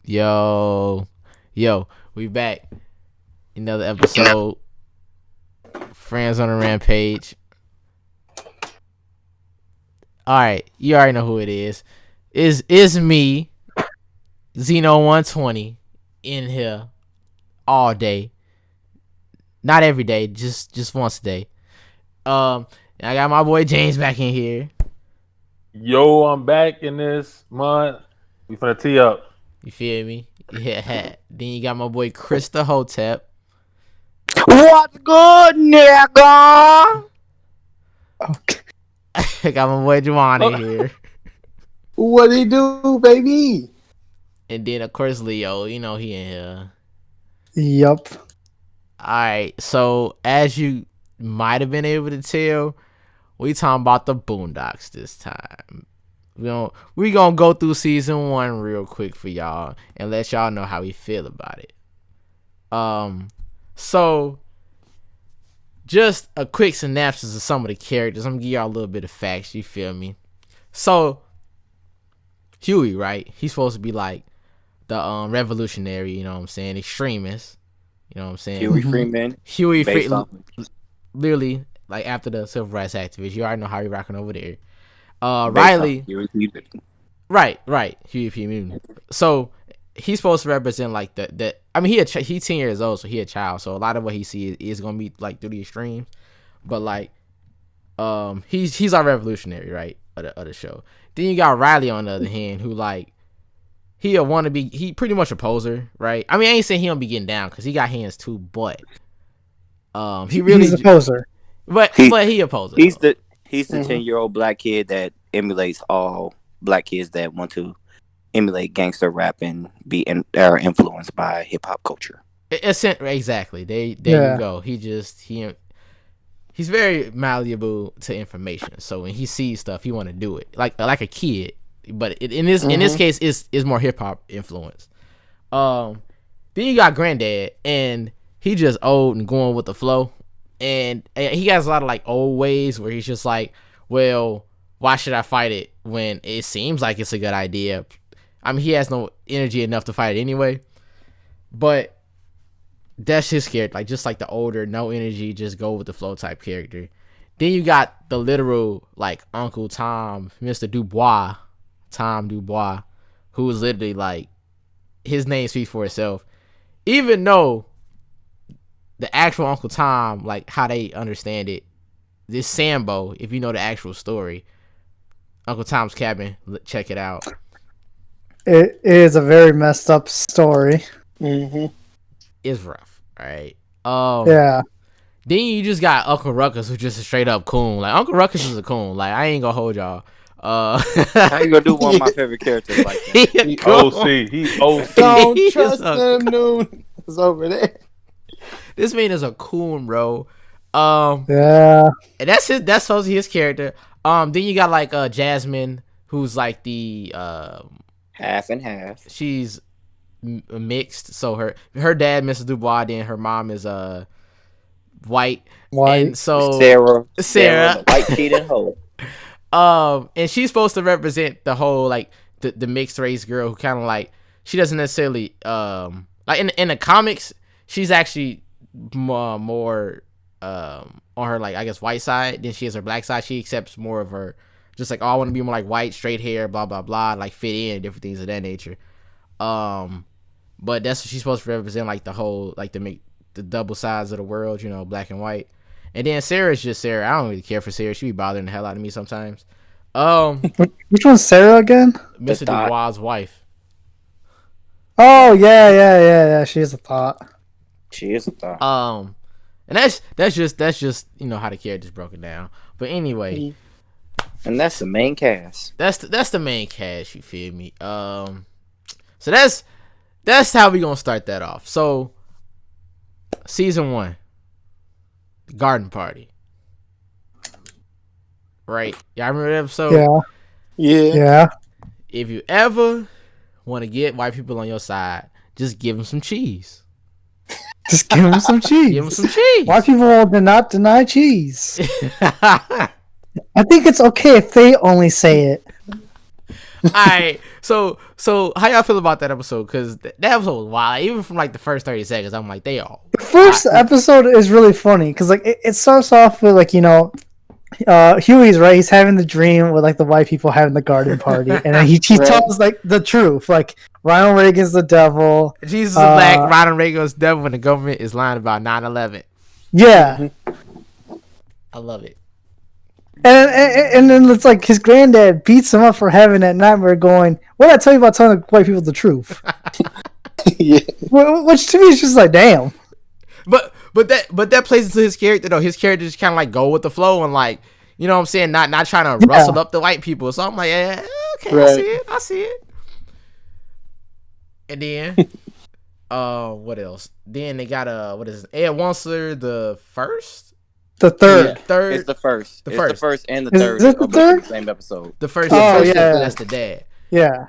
Yo, we back. Another episode. Friends on a Rampage. Alright, you already know who it is. Is me, Xeno120, in here all day. Not every day, just once a day. I got my boy James back in here. Yo, I'm back in this month. We finna tee up. You feel me? Yeah. Then you got my boy Krista Hotep. What's good, nigga? Okay. I got my boy Juwan here. What he do, baby? And then of course Leo, you know he in here. Yup. Alright, so as you might have been able to tell, we talking about the Boondocks this time. We gonna go through season 1 real quick for y'all and let y'all know how we feel about it. So just a quick synopsis of some of the characters. I'm gonna give y'all a little bit of facts, you feel me? So Huey, right? He's supposed to be like the revolutionary, you know what I'm saying, extremist. You know what I'm saying? Huey Freeman. Literally, like after the civil rights activist. You already know how he rocking over there. Riley. Right. Huey P. Newton. So he's supposed to represent like the I mean, he's 10 years old, so he a child. So a lot of what he sees is gonna be like through the extremes. But like, he's our revolutionary, right? Of the show. Then you got Riley on the other hand, who like he pretty much a poser, right? I mean, I ain't saying he don't be getting down because he got hands too, but he's a poser. But he a poser. He's the 10-year-old black kid that emulates all black kids that want to emulate gangster rap and are influenced by hip hop culture. Exactly. There you go. He's very malleable to information. So when he sees stuff, he want to do it like a kid. But in this case, is more hip hop influence. Then you got Granddad, and he just old and going with the flow, and he has a lot of like old ways where he's just like, well, why should I fight it when it seems like it's a good idea? I mean, he has no energy enough to fight it anyway. But that's his character, like just like the older, no energy, just go with the flow type character. Then you got the literal like Uncle Tom, Mr. Tom Dubois, who is literally like, his name speaks for itself. Even though the actual Uncle Tom, like how they understand it, this Sambo, if you know the actual story, Uncle Tom's Cabin, check it out. It is a very messed up story. Mm-hmm. It's rough, right? Yeah. Then you just got Uncle Ruckus, who's just a straight up coon. Like Uncle Ruckus is a coon. Like I ain't gonna hold y'all. How you gonna do one of my favorite characters like that? He OC. He OC. Don't trust them, Noon. It's over there. This man is a coon, bro. Yeah. And that's supposed to be his character. Then you got like Jasmine, who's like the half and half. She's mixed. So her dad, Mr. Dubois, then her mom is white. And so Sarah, the white cheating hoe. And she's supposed to represent the whole like the mixed race girl who kind of like, she doesn't necessarily like in the comics, she's actually more on her like I guess white side than she is her black side. She accepts more of her just like, oh, I want to be more like white, straight hair, blah blah blah, like fit in, different things of that nature. But that's what she's supposed to represent, like the whole like the double sides of the world, you know, black and white. And then Sarah's just Sarah. I don't really care for Sarah. She be bothering the hell out of me sometimes. Which one's Sarah again? Mr. Dubois' wife. Oh yeah. She is a thought. She is a thought. And that's just you know how the character's broken down. But anyway, and that's the main cast. That's the main cast. You feel me? So that's how we gonna start that off. So season 1. Garden Party. Right? Y'all remember that episode? Yeah. If you ever want to get white people on your side, just give them some cheese. Just give them some cheese. Give them some cheese. White people do not deny cheese. I think it's okay if they only say it. Alright, So how y'all feel about that episode? Because that episode was wild. Even from like the first 30 seconds, I'm like, they all. The first episode is really funny because like it starts off with like Huey's right. He's having the dream with like the white people having the garden party, and then he tells like the truth. Like Ronald Reagan's the devil. Jesus is black. Ronald Reagan's the devil, and the government is lying about 9/11. Yeah, I love it. And then it's like his granddad beats him up for having that nightmare. Going, what did I tell you about telling the white people the truth? Yeah. Which to me is just like, damn. But that plays into his character though. His character just kind of like go with the flow and like, you know what I'm saying, not trying to rustle up the white people. So I'm like, yeah, okay, right. I see it. And then, what else? Then they got what is it? Ed Wonsler the first. The third. Yeah. Third. It's the first. The first and the Is third. it the third? Same episode. The first. Oh, yeah. That's the dad. Yeah.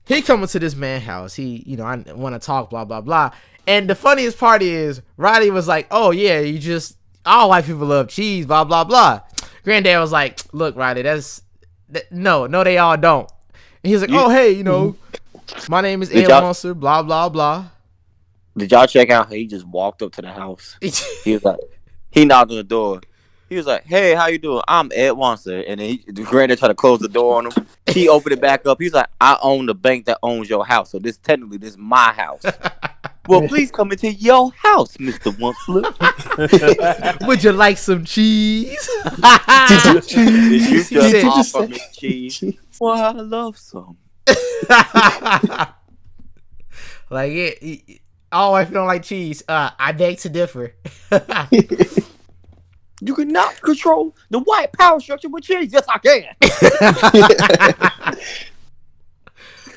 He coming to this man's house. He, I want to talk, blah, blah, blah. And the funniest part is Riley was like, oh, yeah, all white people love cheese, blah, blah, blah. Granddad was like, look, Riley, no, they all don't. And he was like, oh, hey, my name is Ed Monster, blah, blah, blah. Did y'all check out how he just walked up to the house? He was like, he knocked on the door. He was like, hey, how you doing? I'm Ed Wonster. And then the granddad tried to close the door on him. He opened it back up. He's like, I own the bank that owns your house. So this is my house. Well, please come into your house, Mr. Wonsler. Would you like some cheese? Did you just offer me cheese? Well, I love some. Like, all white people don't like cheese. I beg to differ. You cannot control the white power structure with cheese. Yes, I can.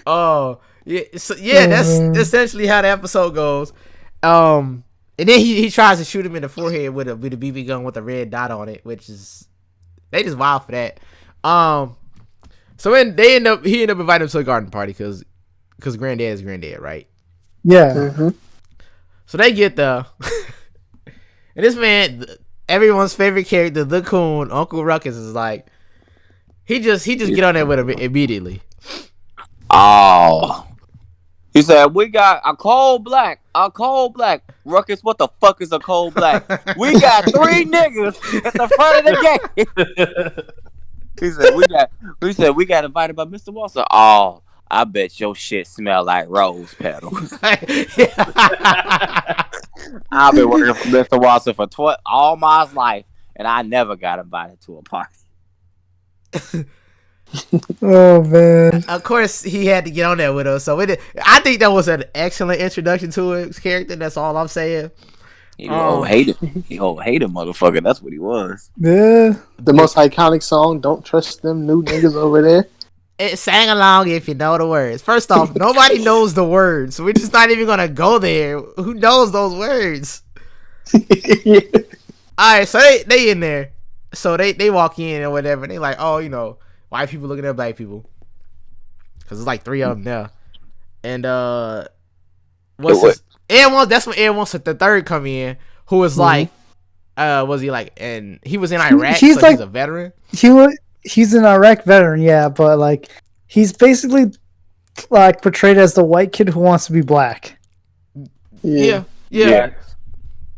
Oh, yeah. So, yeah, that's essentially how the episode goes. And then he tries to shoot him in the forehead with a BB gun with a red dot on it, which is they just wild for that. So when he end up inviting him to a garden party because granddad is granddad, right? Yeah. Mm-hmm. So they get there, and this man, everyone's favorite character, the coon, Uncle Ruckus, is like, he just get on there with him immediately. Oh. He said, we got a cold black. Ruckus, what the fuck is a cold black? We got 3 niggas at the front of the game. He said, we got invited by Mr. Watson. Oh, I bet your shit smell like rose petals. I've been working for Mr. Watson for all my life, and I never got invited to a party. Oh man! Of course, he had to get on there with us. So I think that was an excellent introduction to his character. That's all I'm saying. He hated motherfucker. That's what he was. Yeah. The most iconic song, "Don't Trust Them New Niggas Over There." It sang along if you know the words. First off, nobody knows the words, so we're just not even gonna go there. Who knows those words? Yeah. All right, so they in there. So they walk in or whatever. And they like, oh, white people looking at black people, because there's like 3 of them there. And that's when Ed wants the third come in, who was like, was he like, and he was in Iraq, he's he's a veteran. He's an Iraq veteran, yeah, but like he's basically like portrayed as the white kid who wants to be black. Yeah.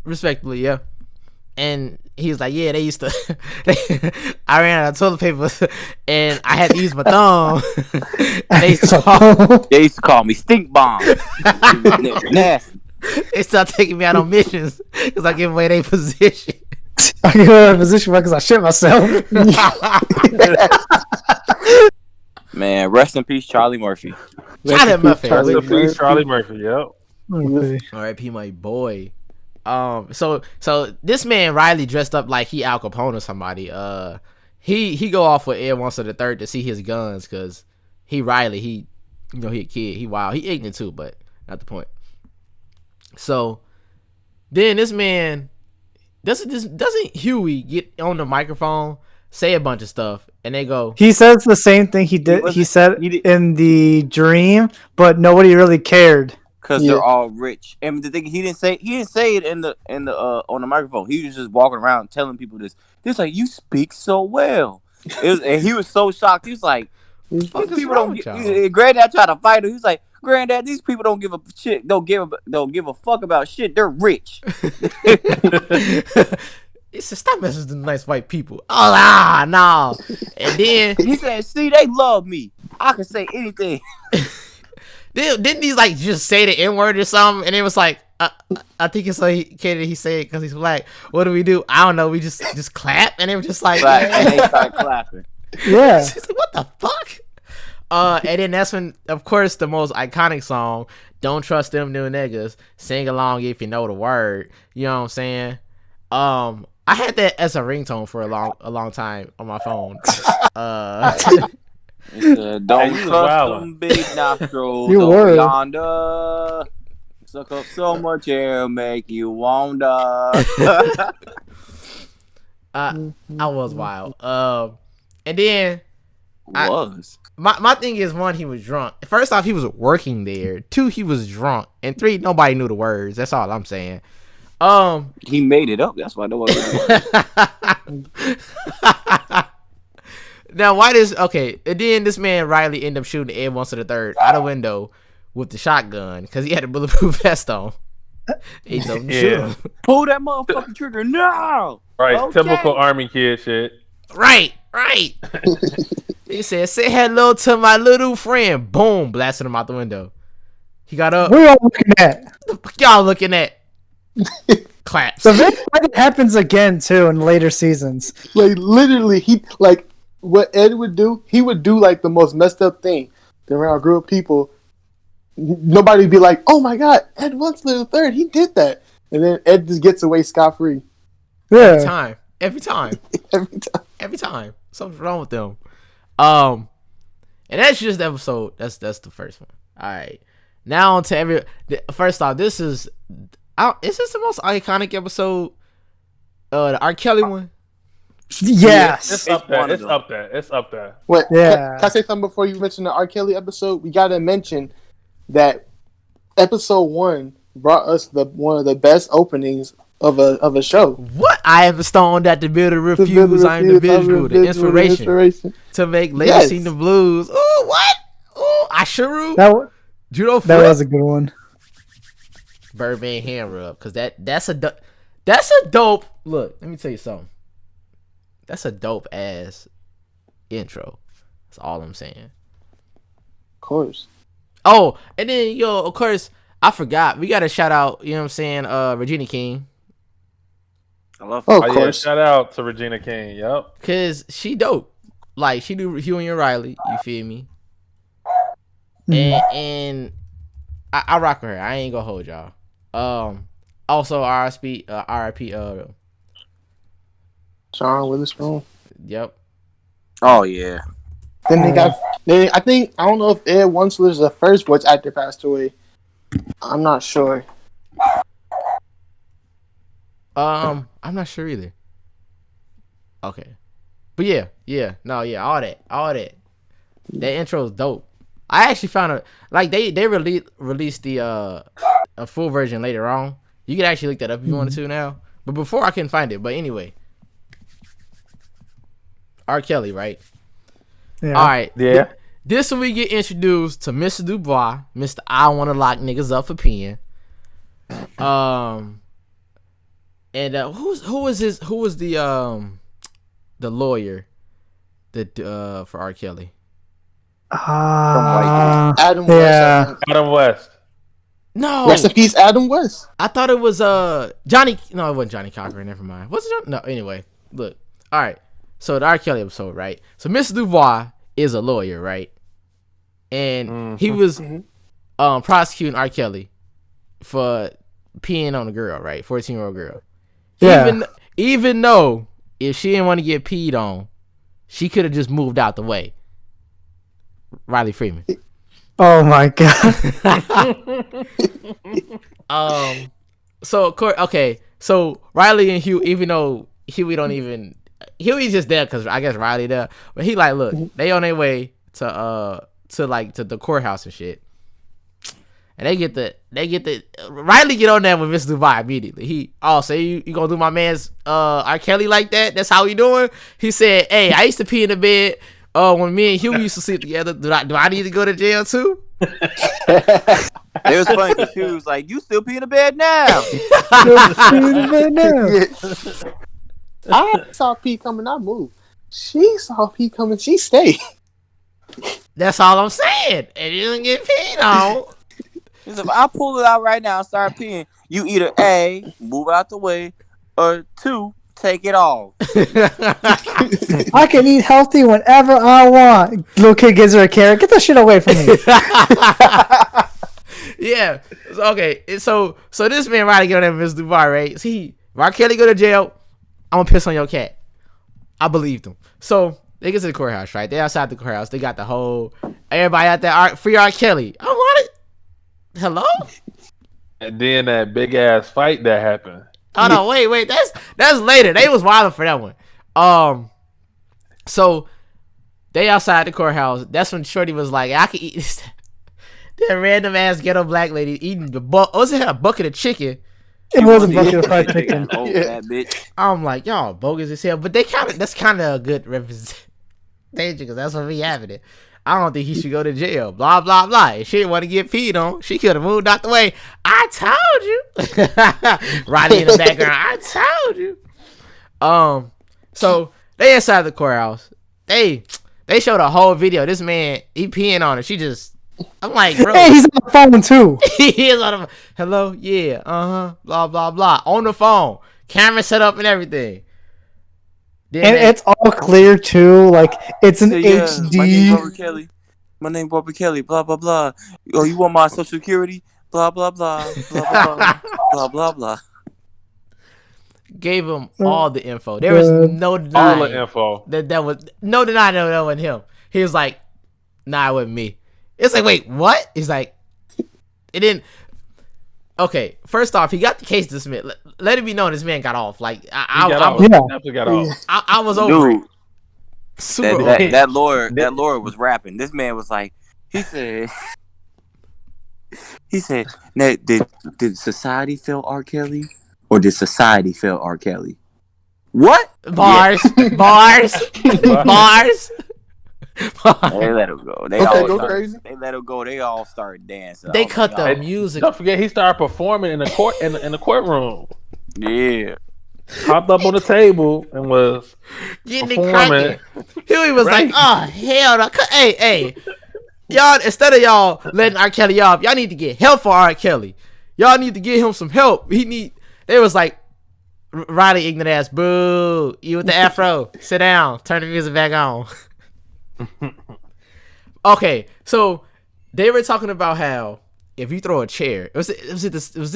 Respectfully, yeah. And he was like, yeah, they used to I ran out of toilet paper and I had to use my thumb. And they used to call me stink bomb. Nasty. They started taking me out on missions because I give away their position. I give away my position because I shit myself. Man, rest in peace, Charlie Murphy. Charlie Murphy. Charlie Murphy, yep. R.I.P. my boy. So this man Riley dressed up like he Al Capone or somebody. He go off with Ed Wants the Third to see his guns because he Riley. He a kid. He wild. He ignorant too, but not the point. So then this man doesn't Huey get on the microphone, say a bunch of stuff, and they go. He says the same thing he said in the dream, but nobody really cared. Because they're all rich. And the thing he didn't say it in the on the microphone. He was just walking around telling people this. He's like, you speak so well. And he was so shocked. He was like, These Fuck is people wrong don't with get. y'all? Granddad tried to fight her. He's like, Granddad, these people don't give a shit. Don't give a fuck about shit. They're rich. He said, "Stop messing with the nice white people." Oh, no. And then He said, "See, they love me. I can say anything." didn't he like just say the N word or something? And it was like, I think it's like he said because he's black. What do we do? I don't know. We just clap, and it was just like, Right, and they start clapping. Yeah. She's like, what the fuck? And then that's when, of course, the most iconic song, "Don't Trust Them New Niggas." Sing along if you know the word. You know what I'm saying? I had that as a ringtone for a long time on my phone. He said, "Don't Hey, you was trust wildin'. them big nostrils You over were. yonder. Suck up so much air, make you wonder." I was wild. And then Was. my thing is, one, he was drunk. First off, he was working there. Two, he was drunk. And three, nobody knew the words. That's all I'm saying. He made it up. That's why no one. Now, why does okay? And then this man Riley ended up shooting Ed Once to the Third out a window with the shotgun because he had a bulletproof vest on. He told him to shoot him. Pull that motherfucking trigger now. Right, Okay. typical army kid shit. Right. He said, "Say hello to my little friend." Boom, blasted him out the window. He got up. What are y'all looking at? What the fuck y'all looking at? Claps. So that happens again too in later seasons. Like literally, he like what Ed would do. He would do like the most messed up thing around a group of people. Nobody would be like, "Oh my god, Ed Wensler the third, he did that," and then Ed just gets away scot free Every Yeah. time. every time. Every time. Something's wrong with them. And that's just the episode. That's the first one. All right. Now on to first off, this is this the most iconic episode? The R. Kelly one. Yes. It's up there. one of It's them. up there. It's up there. What? Yeah. Can I say something before you mention the R. Kelly episode? We gotta mention that episode 1 brought us one of the best openings of a show. What? I am the stone that the builder refuse. I am the visual, the inspiration to make ladies Yes. sing the blues. Ooh, what? Ooh, Ashuru. That Judo that flip. was a good one. Birdman hand rub, because that's a dope. Look, let me tell you something. That's a dope ass intro. That's all I'm saying. Of course. Oh, and then of course, I forgot. We gotta shout out, you know what I'm saying, Regina King. I love Oh, her. of Oh, yeah, course. shout out to Regina King. Yep. Cause she dope. Like she do Hugh and Riley, you feel me? Mhm. And I rock with her. I ain't gonna hold y'all. Also RIP Sean Witherspoon. yep. Oh yeah. Then they got. I think I don't know if Ed Wensler's the first voice actor passed away. I'm not sure. I'm not sure either. Okay. But all that. That intro is dope. I actually found it like they released the a full version later on. You can actually look that up if you wanted to now. But before I couldn't find it. But anyway. R. Kelly, right? Yeah. All right. Yeah. This when we get introduced to Mr. Dubois, Mr. I want to lock niggas up for peeing. And who was the lawyer that for R. Kelly? Adam yeah. West. Adam West. No, Rest in peace, Adam West. I thought it was Johnny. No, it wasn't Johnny Cochran. Never mind. What's it? No. Anyway, look. All right. So the R. Kelly episode, right? So Mr. Dubois is a lawyer, right? And he was prosecuting R. Kelly for peeing on a girl, right? 14-year-old girl. Yeah. Even though if she didn't want to get peed on, she could have just moved out the way. Riley Freeman. Oh my god. So of course, okay. So Riley and Hugh, even though Huey's just there because I guess Riley there, but he like, look, they on their way to the courthouse and shit. And they get the Riley get on there with Mr. Dubai immediately. He say you gonna do my man's R. Kelly like that? That's how he doing? He said, "Hey, I used to pee in the bed Oh, when me and Huey used to sleep together, do I need to go to jail too? It was funny because she was like, "You still pee in the bed now?" I saw P coming. I moved. She saw P coming. She stayed. That's all I'm saying. And you didn't get peed on. If I pull it out right now and start peeing, you either A, move out the way, or 2, take it off. I can eat healthy whenever I want. Little kid gives her a carrot. Get that shit away from me. Yeah. Okay. So this man Roddy get on that Miss Dubai, right? See, R. Kelly go to jail. I'm gonna piss on your cat. I believed him. So they get to the courthouse, right? They outside the courthouse. They got the whole everybody out there. Free R. Kelly. I want it. Hello. And then that big ass fight that happened. Oh no, wait. That's later. They was wilding for that one. So they outside the courthouse. That's when Shorty was like, I could eat this. That random ass ghetto black lady eating the was it a bucket of chicken? It was a bucket of fried chicken. Oh, that bitch. I'm like, y'all bogus as hell. But that's kind of a good representation because that's what we having it. I don't think he should go to jail. Blah blah blah. If she didn't want to get peed on, she could have moved out the way. I told you. Roddy in the background. I told you. So they inside the courthouse. They showed a whole video. This man, he peeing on her. She just. I'm like, bro. Hey, he's on the phone too. He is on the hello, yeah, blah blah blah, on the phone, camera set up and everything. And it's all clear too, like it's an HD. My name Robert Kelly. My name Robert Kelly. Blah blah blah. Oh, you want my social security? Blah blah blah. Blah blah blah. Blah blah blah. Gave him all the info. There was no denying All the info. that was no denying that wasn't him. He was like, nah, it wasn't me. It's like, wait, what? He's like, it didn't. Okay, first off, he got the case dismissed. Let it be known this man got off. Like, I was over it. Super that lawyer was rapping. This man was like, he said, now, did society fail R. Kelly? Or did society fail R. Kelly? What? Bars. Yeah. Bars. They let him go. They crazy. They let him go. They all started dancing. They cut the music. Don't forget, he started performing in the court in the courtroom. Yeah. Hopped up on the table and was getting it performing. cracking. He was like, oh hell no. Hey. Y'all, instead of y'all letting R. Kelly off, y'all need to get help for R. Kelly. Y'all need to get him some help. They was like, Roddy ignorant ass, boo. You with the afro. Sit down. Turn the music back on. Okay, so they were talking about how if you throw a chair, was this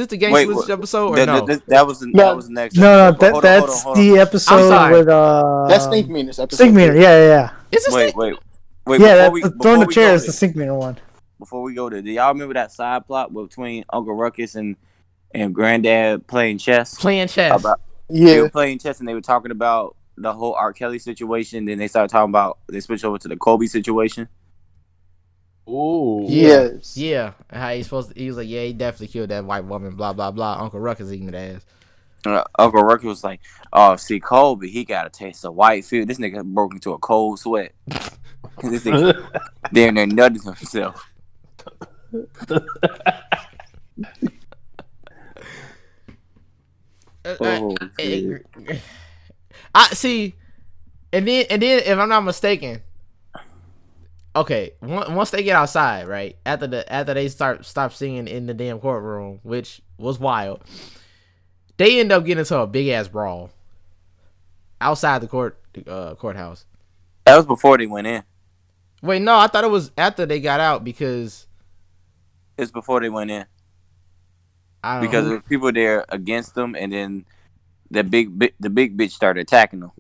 the Gang Switch episode or no? That was the next. No, that's the episode with that's Stink Meaner's episode. Stink Meaner, yeah. Is this Wait. Yeah, throwing the chair is the Stink Meaner one. Before we go there, do y'all remember that side plot between Uncle Ruckus and Granddad playing chess? Playing chess. They were playing chess and they were talking about the whole R. Kelly situation. Then they started talking about, they switched over to the Kobe situation. Ooh. Yes. Yeah. How he was like, yeah, he definitely killed that white woman, blah, blah, blah. Uncle Ruckus eating that ass. Uncle Ruckus was like, oh, see, Kobe, he got a taste of white food. This nigga broke into a cold sweat. This nigga damn near nutted himself. I see, and then if I'm not mistaken, okay, once they get outside, right after they stop singing in the damn courtroom, which was wild, they end up getting into a big ass brawl outside the courthouse. That was before they went in. Wait, no, I thought it was after they got out because it's before they went in. Because there were people there against them, and then the big bitch started attacking them.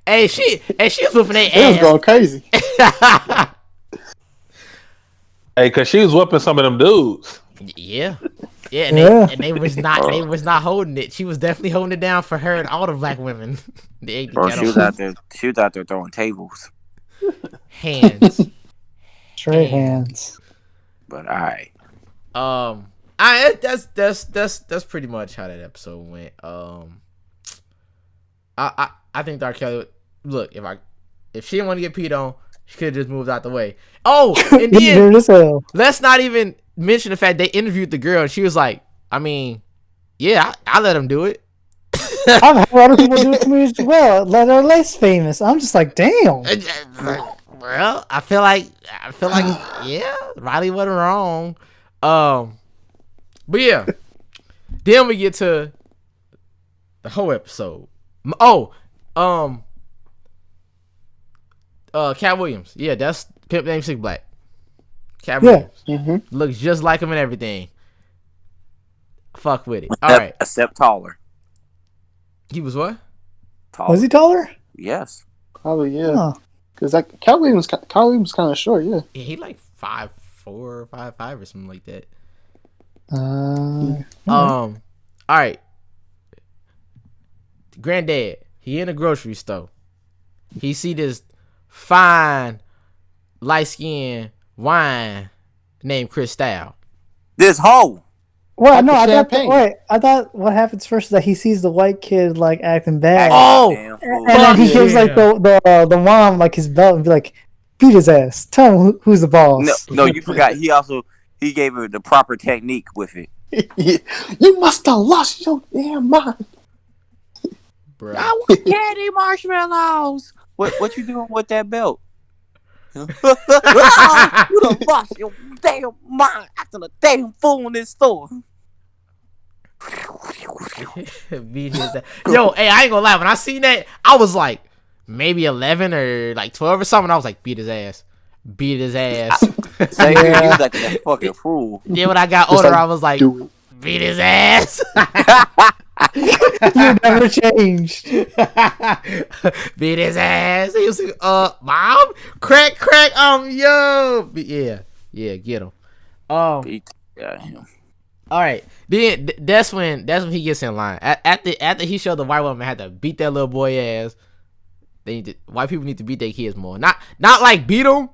Hey, she was whooping their ass. It was going crazy. Hey, cause she was whooping some of them dudes. Yeah, and they was not holding it. She was definitely holding it down for her and all the black women. She was out there throwing tables. Hands. Straight hands. But alright. That's pretty much how that episode went. I think R. Kelly, look, if she didn't want to get peed on, She could have just moved out the way. Oh, and Weird as hell. let's not even mention the fact they interviewed the girl and she was like, I mean, yeah, I let him do it. I've had other people do it to me as well. Let her less famous. I'm just like, damn. Well, I feel like yeah, Riley wasn't wrong. But yeah, then we get to the whole episode. Cat Williams. Yeah, that's Pimp Named Six Black. Cat Williams looks just like him and everything. Fuck with it. All right, Except taller. he was what? Taller. Was he taller? Yes. Probably, yeah. Huh. Because like Cat Williams was kind of short, yeah. Yeah, he like 5'4", 5'5", or something like that. Alright. All right. Granddad, he in a grocery store. He see this fine, light skinned wine named Cristal. This hoe. Well, Like no, the I thought. champagne. I thought what happens first is that he sees the white kid like acting bad, Oh, Damn and fool. then he fuck gives yeah. like the mom like his belt and be like, beat his ass. Tell him who's the boss. No, you forgot. He gave her the proper technique with it. You must have lost your damn mind. bro. I want candy marshmallows. What you doing with that belt? You done lost your damn mind acting a damn fool in this store. Beat his ass. Yo, hey, I ain't gonna lie. When I seen that, I was like maybe 11 or like 12 or something. I was like, beat his ass. Beat his ass. Same here, he was like that fucking fool. Then when I got Just older, like, I was like, do it. beat his ass. You never changed. Beat his ass. He was like, mom, crack, yo. Yeah, get him. Yeah. All right. Then that's when he gets in line. After he showed the white woman had to beat that little boy ass. White people need to beat their kids more. Not like beat them,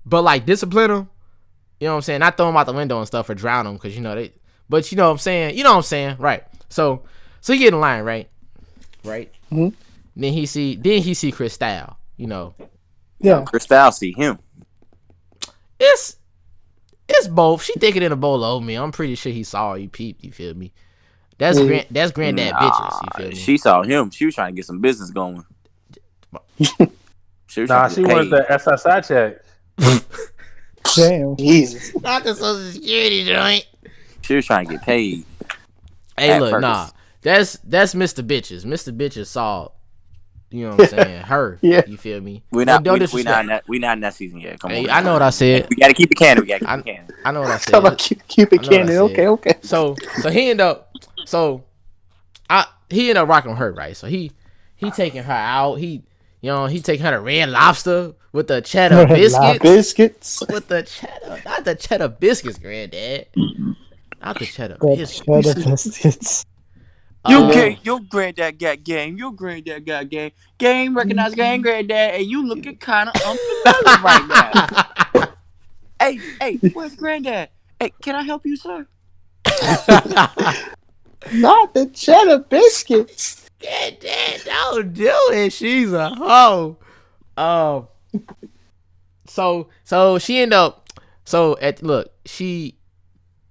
but like discipline them. You know what I'm saying? Not throw them out the window and stuff or drown them because they. But you know what I'm saying? You know what I'm saying, right? So he get in line, right? Mm-hmm. Then he see Cristal. You know, Yeah. Cristal see him. it's both. She thinking in a bowl of oatmeal. I'm pretty sure he saw her. He peeped. You feel me? That's granddad bitches. You feel me? She saw him. She was trying to get some business going. She was Nah, trying to she get wanted paid. the SSI check. Damn. Jesus. Not the Social Security joint. She was trying to get paid. Hey, At look, first. nah. That's Mr. Bitches. Mr. Bitches saw, you know what I'm saying, her. Yeah. You feel me? We're No, not. don't We disrespect. not in that season yet. Come Hey, on. I know what I said. We gotta keep it canon. We gotta keep it canon. I know what I Talk about said. keep it I know what I candid. said. Okay. So he ended up rocking with her, right? So he taking her out. He taking her to Red Lobster with the cheddar biscuits. Biscuits. With the cheddar, not the cheddar biscuits, granddad. Not the cheddar But biscuits. cheddar biscuits. Your granddad got game. Your granddad got game. Game recognize game, granddad. And you looking kind of unfamiliar right now. Hey, where's granddad? Hey, can I help you, sir? Not the cheddar biscuits. Granddad, don't do it. She's a hoe. So she ended up. She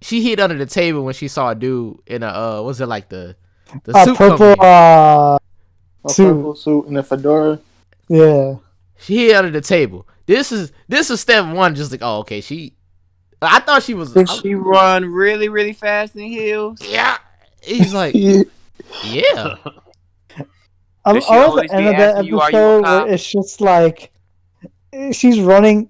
hid under the table when she saw a dude in a was it like the suit Purple company. A suit. purple suit and a fedora. Yeah. She hid under the table. This is step one. Just like, oh, okay. I thought she was. Did she run really, really fast in heels? Yeah. He's like, Yeah. yeah. I Does she love always the be end of that asking you, "Are you a episode cop?" where it's just like she's running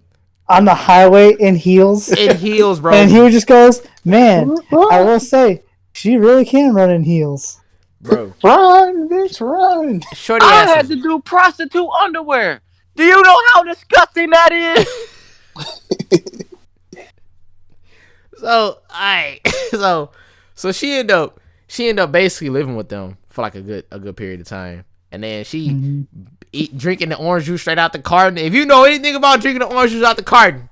on the highway in heels, In heels, bro. and he just goes, "Man, I will say she really can run in heels." Bro. Run, bitch, run. Shorty I ass. had to do prostitute underwear. Do you know how disgusting that is? So so she ended up basically living with them for like a good period of time, and then she drinking the orange juice straight out the carton. If you know anything about drinking the orange juice out the carton,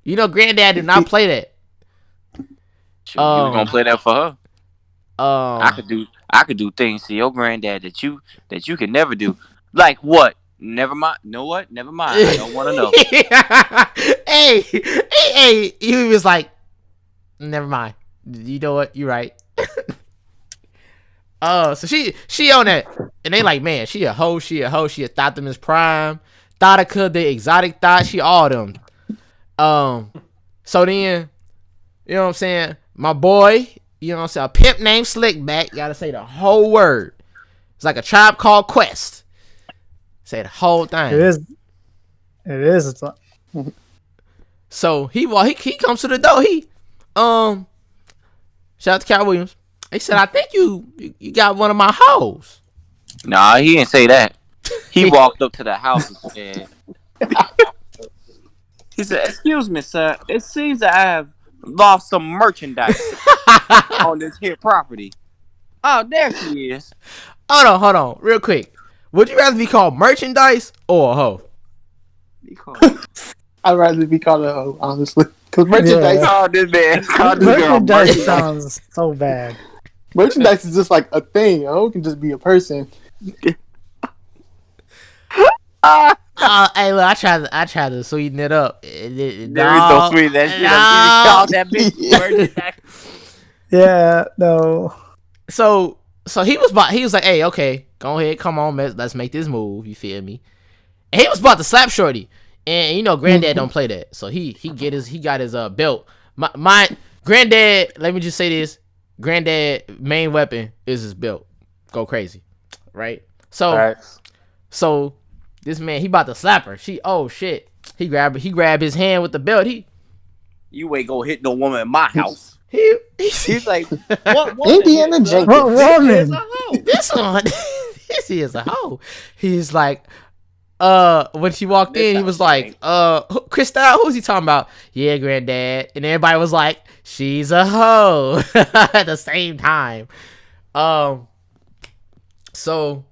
you know granddad did not play that. You was gonna play that for her. Um, I could do things to your granddad that you can never do. Like what? Never mind. Know what? Never mind. I don't want to know. hey, he was like, never mind. You know what? You're right. So she on that, and they like, man, she a hoe. She a Thottimus Prime, Thotica, the exotic thought. She all them. So then, you know what I'm saying? My boy, you know what I'm saying? A pimp named Slickback. Gotta say the whole word. It's like a Tribe Called Quest. Say the whole thing. It is. It's like, So he comes to the door. Shout out to Cat Williams. He said, I think you got one of my hoes. Nah, he didn't say that. He walked up to the house and said, he said, excuse me, sir. It seems that I have lost some merchandise on this here property. Oh, there she is. Hold on, real quick. Would you rather be called merchandise or a hoe? I'd rather be called a hoe, honestly. Because merchandise, Oh, this man. merchandise sounds so bad. merchandise is just like a thing. A hoe can just be a person. Hey, look, I tried to sweeten it up. There is no sweet that shit. No. Called that bitch merchandise. Yeah, no. So he was like, hey, okay, go ahead, come on, let's make this move. You feel me? And he was about to slap Shorty, and you know, Granddad don't play that. So he got his belt. My Granddad, let me just say this: Granddad main weapon is his belt. Go crazy, right? So this man, he about to slap her. Oh shit! He grabbed his hand with the belt. You ain't gonna hit no woman in my house. He's like, what woman? Indiana Jenkins. What woman? This is a hoe. He's like, when she walked in, he was like, Cristal, who's he talking about? Yeah, Granddad. And everybody was like, she's a hoe at the same time. So,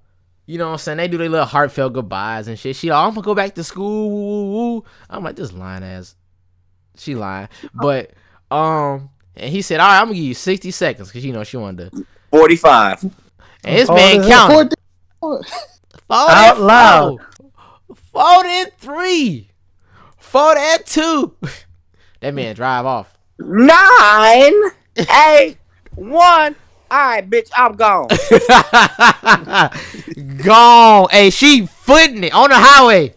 you know what I'm saying? They do their little heartfelt goodbyes and shit. She like, I'm gonna go back to school. Woo, woo, woo. I'm like, this lying ass. She lying. But, and he said, all right, I'm gonna give you 60 seconds because, you know, she wanted to. 45. And this man counted. Out loud. 4-3. 4-2. That man drive off. 9, 8, 1. All right, bitch, I'm gone. Gone. Hey, she footing it on the highway.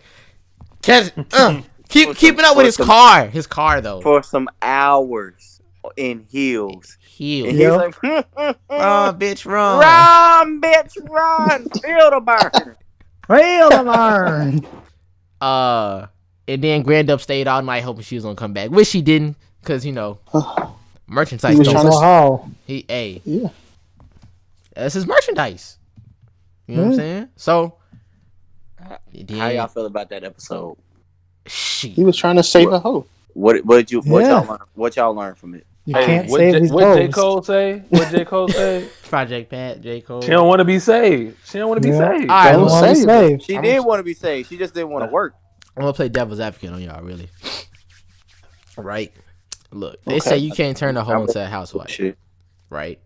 Keeping up with his car. His car, though. For some hours in heels. Heels. And he's like, Run, bitch, run. run, bitch, run. Feel the burn. Real burn. And then Grandup stayed all night hoping she was gonna come back, which she didn't, cause you know, merchandise. He was trying Hey, yeah, that's his merchandise. You know what I'm saying? So, How y'all feel about that episode? he was trying to save a hoe. What y'all learn from it? You can't what save these what J. hoes. Cole say? What J. Cole say? Project Pat, J. Cole. She don't want to be saved. She don't want to be saved. All right, Don't wanna be saved. She did want to be saved. She just didn't want to work. I'm gonna play devil's advocate on y'all, really. Right? Look, they Okay. say you can't turn a hoe into a housewife, Shit. right?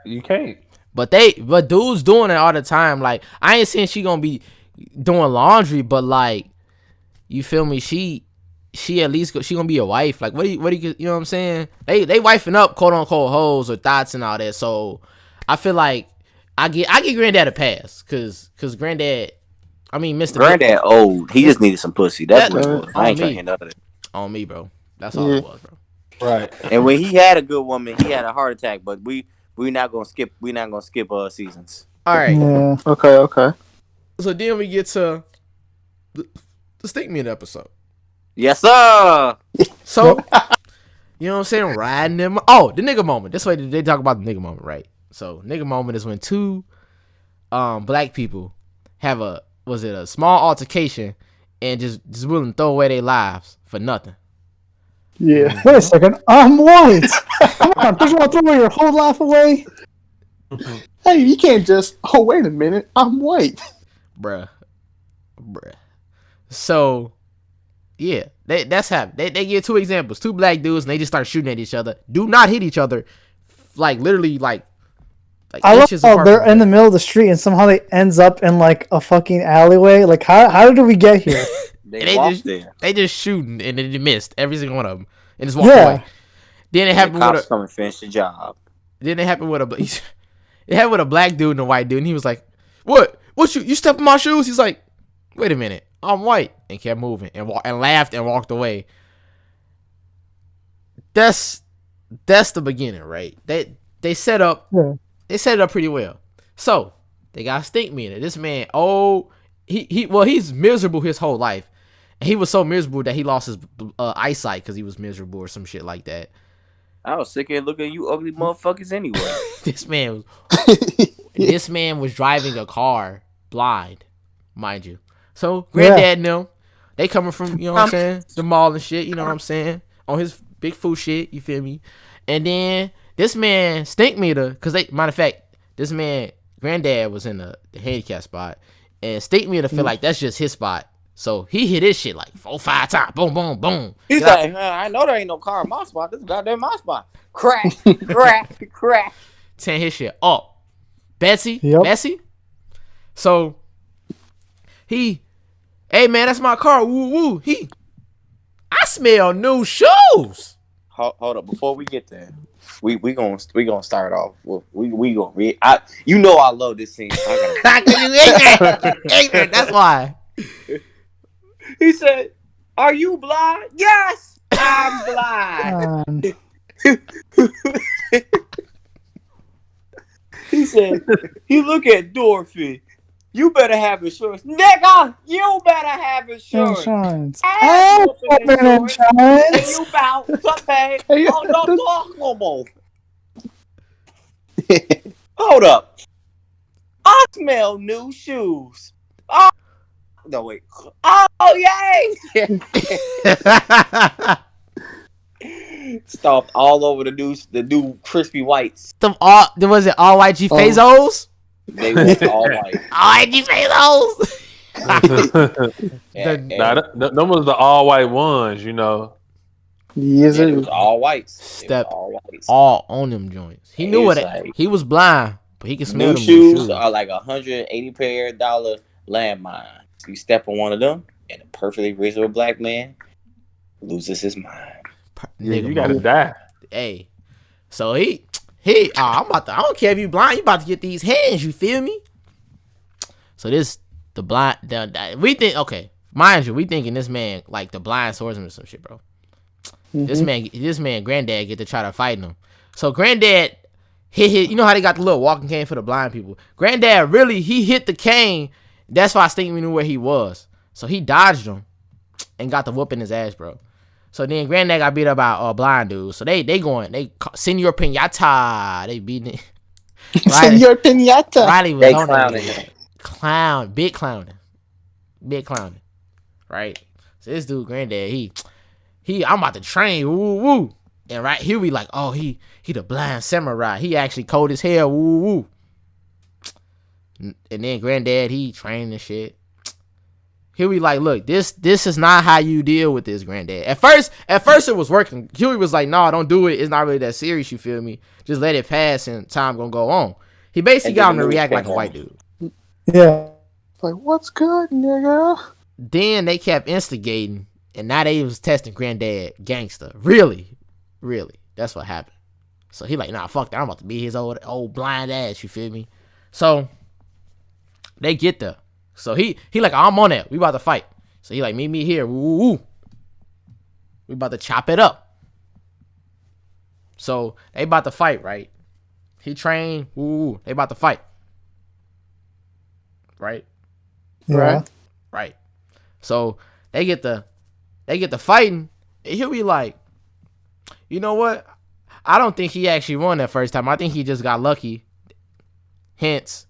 You can't. But dudes doing it all the time. Like, I ain't saying she gonna be doing laundry, but like, you feel me? She at least she gonna be a wife. Like, what do you know what I'm saying? They wifing up quote unquote hoes or thoughts and all that. So I feel like I get Granddad a pass, cause Granddad, I mean Mr. Granddad old. He just needed some pussy. That's what it was. I ain't on trying to me. hear none of that. On me, bro. That's all it was, bro. Right. And when he had a good woman, he had a heart attack. But we not gonna skip. We not gonna skip seasons. All right. Yeah. Okay. So then we get to the Stick Me episode. Yes, sir. So, you know what I'm saying? Riding them. Oh, the nigga moment. This way they talk about the nigga moment, right? So, nigga moment is when two black people have a small altercation and just willing to throw away their lives for nothing. Yeah. Wait a second. I'm white. Come on. Don't you want to throw your whole life away? Hey, you can't just. Oh, wait a minute. I'm white. Bruh. So, yeah, that's how they give two examples. Two black dudes and they just start shooting at each other. Do not hit each other. Like, literally, like, Like I love inches how apart they're from in each the middle of the street and somehow they ends up in like a fucking alleyway. Like how did we get here? They walked just there. they just shooting and they missed every single one of them and just walked Yeah. away. Then it And happened the with cops a come and finish the job. then it happened with a it happened with a black dude and a white dude and he was like, What you step in my shoes? He's like, wait a minute, I'm white, and kept moving and laughed and walked away. That's the beginning, right? They set up pretty well. So they got a stink meter. This man, he's miserable his whole life, and he was so miserable that he lost his eyesight because he was miserable or some shit like that. I was sick of looking at you ugly motherfuckers anyway. This man was driving a car blind, mind you. So granddad and them, they coming from, you know what I'm saying, the mall and shit, you know what I'm saying, on his big fool shit, you feel me? And then this man stink meter, because matter of fact, this man granddad was in the handicap spot, and stink meter feel like that's just his spot. So he hit his shit like 4-5 times, boom, boom, boom. He's like, I know there ain't no car in my spot. This is goddamn my spot. Crack, crack, crack. Tearing his shit up. Betsy. So hey man, that's my car. Woo woo. I smell new shoes. Hold up, before we get there, we gonna start off. We gonna read. You know I love this scene. Ignorant. That's why. He said, "Are you blind?" Yes, I'm blind. He said, "He look at Dorothy. You better have insurance, nigga. You better have insurance. And you about to pay on the document." Hold up. I smell new shoes. Oh, no, wait. Oh, yay! Stomped all over the new crispy whites. Was it all white G Fazos? They was all white. All white G Fazos. Them was the all white ones, you know. Yes, it was all whites. Step all on them joints. He knew what he was blind, but he could smell them. New shoes are like $180 pair landmine. You step on one of them, and a perfectly reasonable black man loses his mind. You gotta die. Hey, so I don't care if you blind, you about to get these hands, you feel me? So we think, okay, mind you, we thinking this man like the blind swordsman or some shit, bro. Mm-hmm. This man, granddad get to try to fight him. So granddad hit, you know how they got the little walking cane for the blind people? Granddad he hit the cane. That's why I think we knew where he was. So he dodged him and got the whoop in his ass, bro. So then granddad got beat up by a blind dude. So they Senor Pinata. They beating it. Senor Pinata. Riley was they on clowning. Big clowning. Right? So this dude, granddad, I'm about to train. Woo woo. And right here we like, oh, he the blind samurai. He actually cold as hell. Woo woo. And then granddad, he trained and shit. Here we like, look, this is not how you deal with this, granddad. At first it was working. Huey was like, no, don't do it. It's not really that serious, you feel me? Just let it pass and time gonna go on. He basically got him to react like a white dude. Yeah. Like, what's good, nigga? Then they kept instigating, and now they was testing granddad gangster. Really. That's what happened. So he like, nah, fuck that. I'm about to beat his old blind ass, you feel me? So they get there. So he like, I'm on that. We about to fight. So he like, meet me here. Woo. We about to chop it up. So they about to fight, right? He trained. Woo. They about to fight. Right? Yeah. Right. So they get the fighting. And he'll be like, you know what? I don't think he actually won that first time. I think he just got lucky. Hence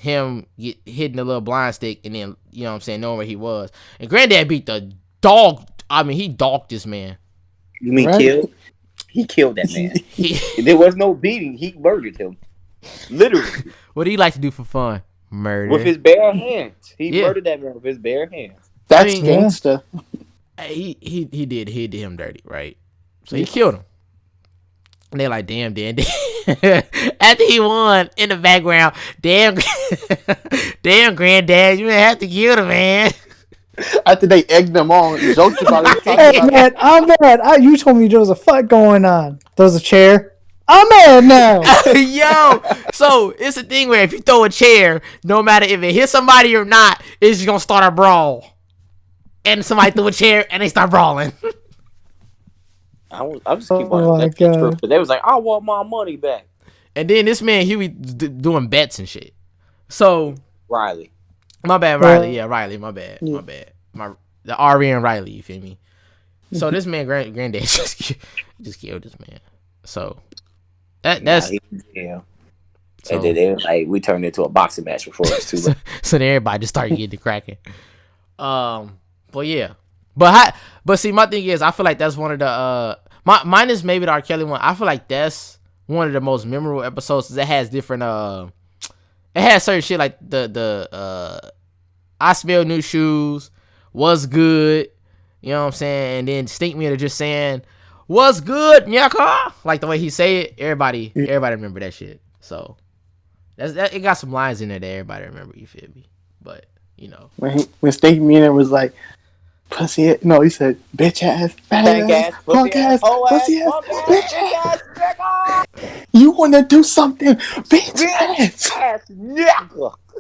him hitting the little blind stick and then, you know what I'm saying, knowing where he was. And granddad beat the dog. I mean, he dogged this man. You mean killed? He killed that man. There was no beating. He murdered him. Literally. What do you like to do for fun? Murder. With his bare hands. He murdered that man with his bare hands. That's gangsta. He did him dirty, right? So he killed him. And they're like, damn, Dan. After he won, in the background, damn, damn, granddad, you didn't have to kill the man. After they egged them on, joked about it. Hey man, I'm mad. You told me there was a fight going on. There was a chair. I'm mad now. Yo, so it's a thing where if you throw a chair, no matter if it hits somebody or not, it's just gonna start a brawl. And somebody threw a chair and they start brawling. I just keep Oh on my that God. but they was like, I want my money back. And then this man, he was doing bets and shit. So Riley. my bad, Riley. Yeah, Riley. My bad. The Ari and Riley. You feel me? So this man, granddad, just killed this man. So that's yeah. So, And then they was like, we turned into a boxing match before it's too late. so then everybody just started getting to cracking. But yeah, but see, my thing is, I feel like that's one of the mine is maybe the R. Kelly one. I feel like that's one of the most memorable episodes because it has different it has certain shit like the I smell new shoes, what's good, you know what I'm saying, and then Stink Meter just saying what's good, nyaka, like the way he say it. Everybody remember that shit. So that it got some lines in there that everybody remember. You feel me? But you know when Stinky Meaner was like, pussy, no, he said, bitch ass, fat ass, punk ass, pussy ass, bitch ass. You want to do something, bitch ass.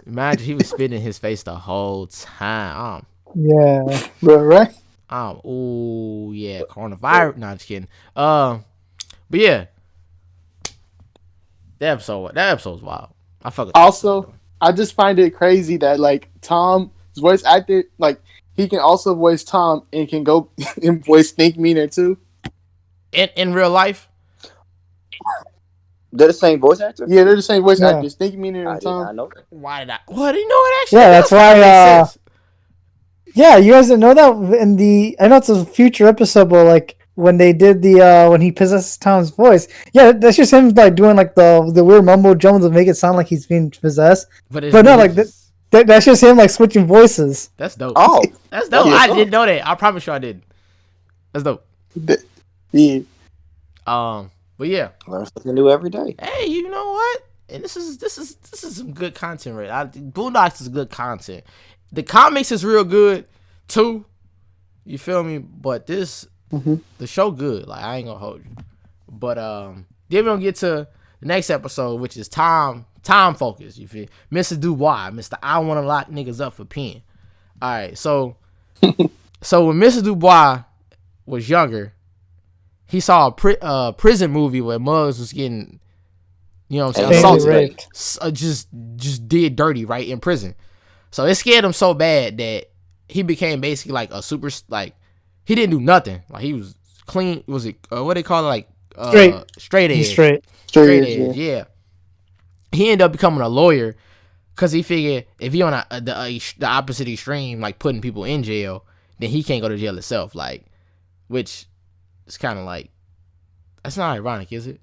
Imagine he was spitting in his face the whole time. Yeah. Bro, right? Oh yeah, coronavirus. No, just kidding. But yeah, that episode's wild. I fuck with that Also, episode. I just find it crazy that like Tom's voice actor, like he can also voice Tom and can go and voice Stink Meaner too. In real life, They're the same voice actor? Yeah, they're the same voice Yeah. actors, Stink Meaner I and did not Tom. know that. why did I? What do you know it actually? Yeah, that's why, Makes sense. Yeah, you guys didn't know that in the. I know it's a future episode, but like when they did the when he possesses Tom's voice, yeah, that's just him like doing like the weird mumbo jumbo to make it sound like he's being possessed. But no, like that's just him like switching voices. that's dope. Oh, That's dope. Yeah. I didn't know that. I promise you, I didn't. That's dope. Yeah. But yeah. learn something new every day. Hey, you know what? And this is some good content, right? Boondocks is good content. The comics is real good too. You feel me? But the show good. Like I ain't gonna hold you. But then we're gonna get to the next episode, which is time focus. You feel? Mr. Dubois, Mr. I want to lock niggas up for pen. All right, so when Mr. Dubois was younger, he saw a prison movie where mugs was getting, you know what I'm saying, assaulted, Raped. just did dirty right in prison. So it scared him so bad that he became basically like a super, like he didn't do nothing. Like he was clean. Was it what they call it, like straight edge? He's straight. Straight Edge. edge, Yeah. He ended up becoming a lawyer because he figured if he on the opposite extreme, like putting people in jail, then he can't go to jail himself. Like, which is kind of like, that's not ironic, is it?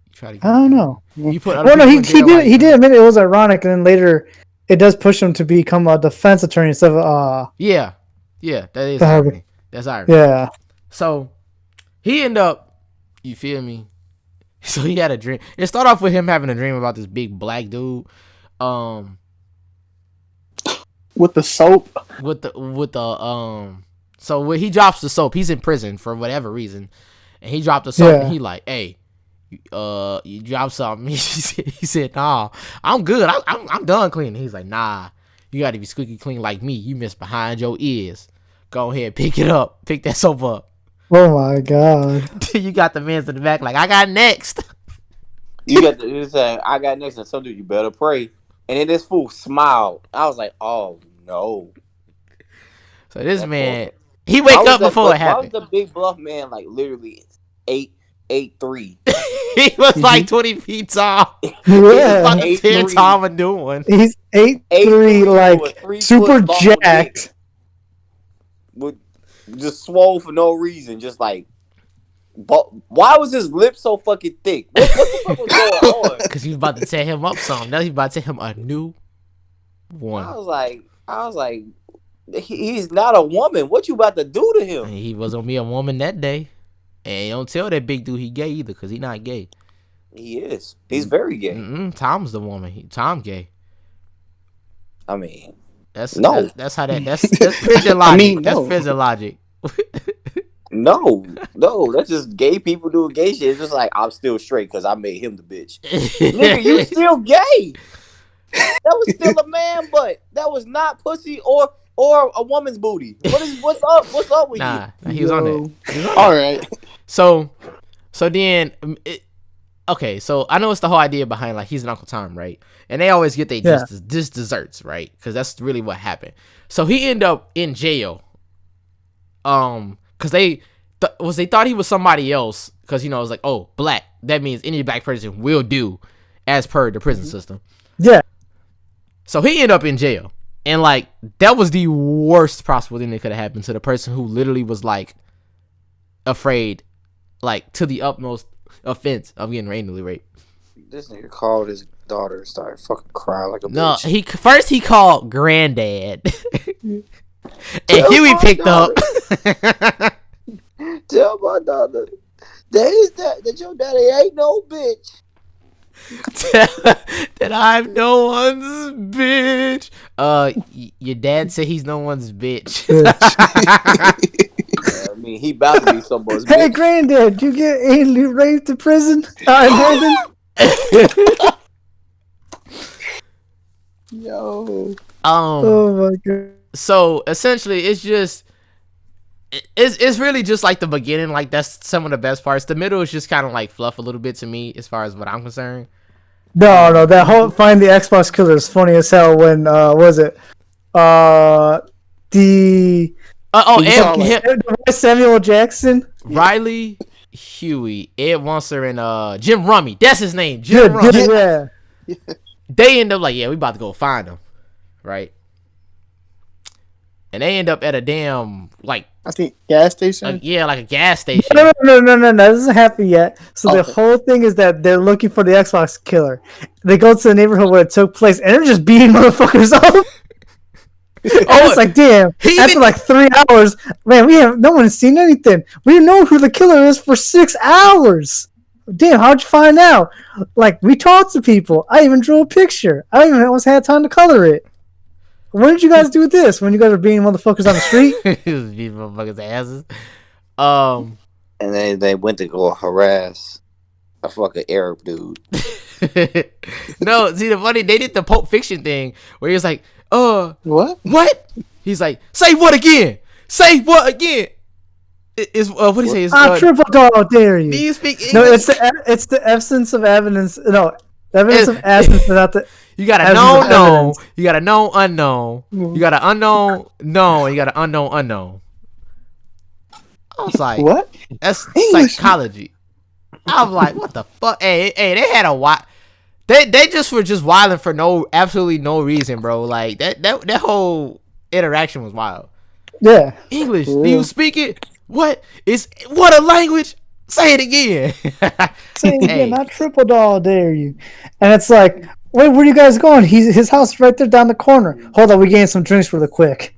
You try to. I don't know. You put. Well, no, he did admit it was ironic, and then later it does push him to become a defense attorney instead of Yeah, that is irony. That's irony. Yeah. So he ended up, you feel me? So he had a dream. It started off with him having a dream about this big black dude, with the soap. So when he drops the soap, he's in prison for whatever reason, and he dropped the soap, Yeah. and he like, hey, you dropped something. He said, nah, I'm good. I'm done cleaning. He's like, nah, you got to be squeaky clean like me. You missed behind your ears. Go ahead, pick it up. Pick that soap up. Oh my god. You got the man's in the back like, I got next. You say, I got next, and some dude, you better pray. And then this fool smiled. I was like, oh no. So this man, he wake up before it happened. Why was the big bluff man like literally 8'3"? He was like 20 feet tall. Yeah. He was about 8'3". 10 tall and doing. He's 8'3", like super jacked. With just swole for no reason, just like. But why was his lip so fucking thick? What the fuck was going on? Because he was about to tear him up some. Now he's about to tear him a new one. I was like, he's not a woman. What you about to do to him? And he was gonna be a woman that day. And don't tell that big dude he gay either, because he not gay. He is. He's very gay. Tom's the woman. Tom gay. I mean, That's no. That's how that. That's prison logic. I mean, That's no. prison logic. No, that's just gay people doing gay shit. It's just like, I'm still straight because I made him the bitch. Nigga, you still gay. That was still a man butt. That was not pussy or a woman's booty. What's up? What's up with Nah, you? he was on that. All right. So then, okay. So I know it's the whole idea behind like he's an Uncle Tom, right? And they always get their just desserts, right? Because that's really what happened. So he ended up in jail, because they thought he was somebody else. Because it was like, oh, black. That means any black person will do, as per the prison system. Yeah. So he ended up in jail, and like that was the worst possible thing that could have happened to the person who literally was like afraid, like to the utmost offense of getting randomly raped. This nigga called his daughter and started fucking crying like a No, bitch. he called granddad, and Huey picked up. Tell my daughter that your daddy ain't no bitch. That I'm no one's bitch. Your dad said he's no one's bitch. I mean, he about to be someone's Hey, bitch. granddad, you get anally raped in prison? In London? Yo. Oh my god. So essentially, it's really just like the beginning. Like that's some of the best parts. The middle is just kind of like fluff a little bit to me, as far as what I'm concerned. No, that whole find the Xbox killer is funny as hell. When was it? Samuel Jackson, Riley, Huey, Ed Wanser, and Jim Rummy. That's his name, Jim Rummy. yeah. They end up like, yeah, we about to go find him, right? And they end up at a damn like, I think gas station. like a gas station. No, this isn't happy yet. So the Okay. whole thing is that they're looking for the Xbox killer. They go to the neighborhood where it took place, and they're just beating motherfuckers up. It's like, damn. After like 3 hours, man, no one's seen anything. We didn't know who the killer is for 6 hours. Damn, how'd you find out? Like, we talked to people. I even drew a picture. I even almost had time to color it. When did you guys do this? When you guys were beating motherfuckers on the street? He was beating motherfuckers' asses. And they went to go harass a fucking Arab dude. No, see the funny, they did the Pulp Fiction thing where he was like, What? He's like, say what again? Say what again? What do you say? I triple dog dare you. Do you speak English? No, it's the absence of evidence. No, evidence of absence without the. You got a known, you got a known unknown, you got an unknown known, you got an unknown unknown. I was like, What? That's English. psychology. I was like, what the fuck? Hey, they had a wild. They just were just wilding for absolutely no reason, bro. Like that whole interaction was wild. Yeah. English? Do you speak it? What a language? Say it again. Say it again. I triple dog dare you. And it's like, wait, where are you guys going? His house is right there down the corner. Hold on, we getting some drinks really quick.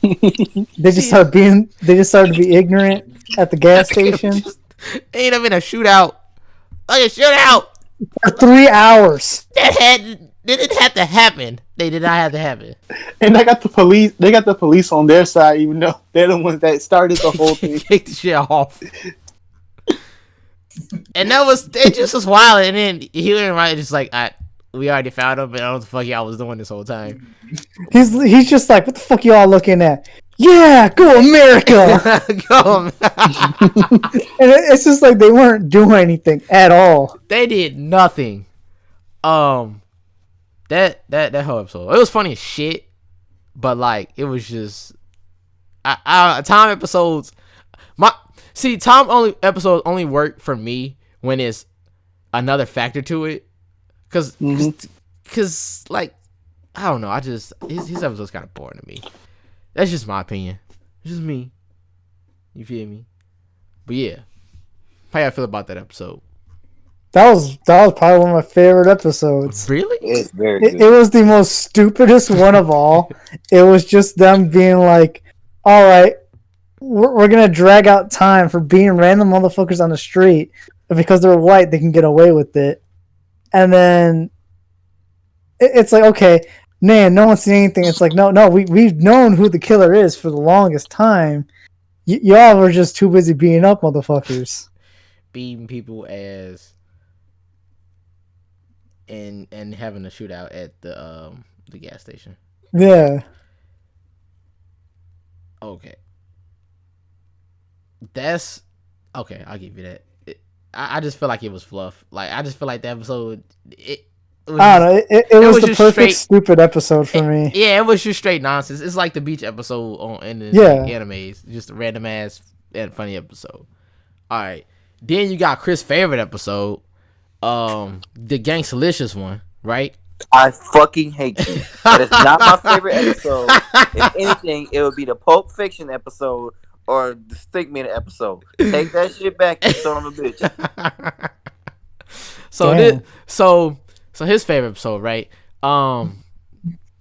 They just started to be ignorant at the gas station. Ain't even a shootout. Like a shootout. For 3 hours. That didn't have to happen. They did not have to happen. And they got the police. They got the police on their side, even though they're the ones that started the whole thing. Take the shit off. And it just was wild. And then he and Ryan just like, we already found him, but I don't know what the fuck y'all was doing this whole time. He's just like, what the fuck y'all looking at? Yeah, go America. Go. And it's just like they weren't doing anything at all. They did nothing. That whole episode, it was funny as shit, but like it was just Tom episodes. Tom episodes only work for me when it's another factor to it, cause like I don't know, his episode's kind of boring to me. That's just my opinion. It's just me. You feel me? But yeah, how y'all feel about that episode? That was probably one of my favorite episodes. Really? It's very good. It was the most stupidest one of all. It was just them being like, all right, we're going to drag out time for being random motherfuckers on the street because they're white, they can get away with it. And then it's like, okay, man, no one's seen anything. It's like, no, we've known who the killer is for the longest time. Y'all were just too busy beating up motherfuckers. Beating people as and having a shootout at the gas station. Yeah. Okay. That's okay. I'll give you that. I just feel like it was fluff. Like I just feel like the episode. I don't know. It was the perfect stupid episode for me. Yeah, it was just straight nonsense. It's like the beach episode in the animes, just a random ass and funny episode. All right, then you got Chris' favorite episode, the Gangstalicious one, right? I fucking hate you. That is not my favorite episode. If anything, it would be the Pulp Fiction episode or the Stick Minute episode. Take that shit back, you son of a bitch. So his favorite episode, right?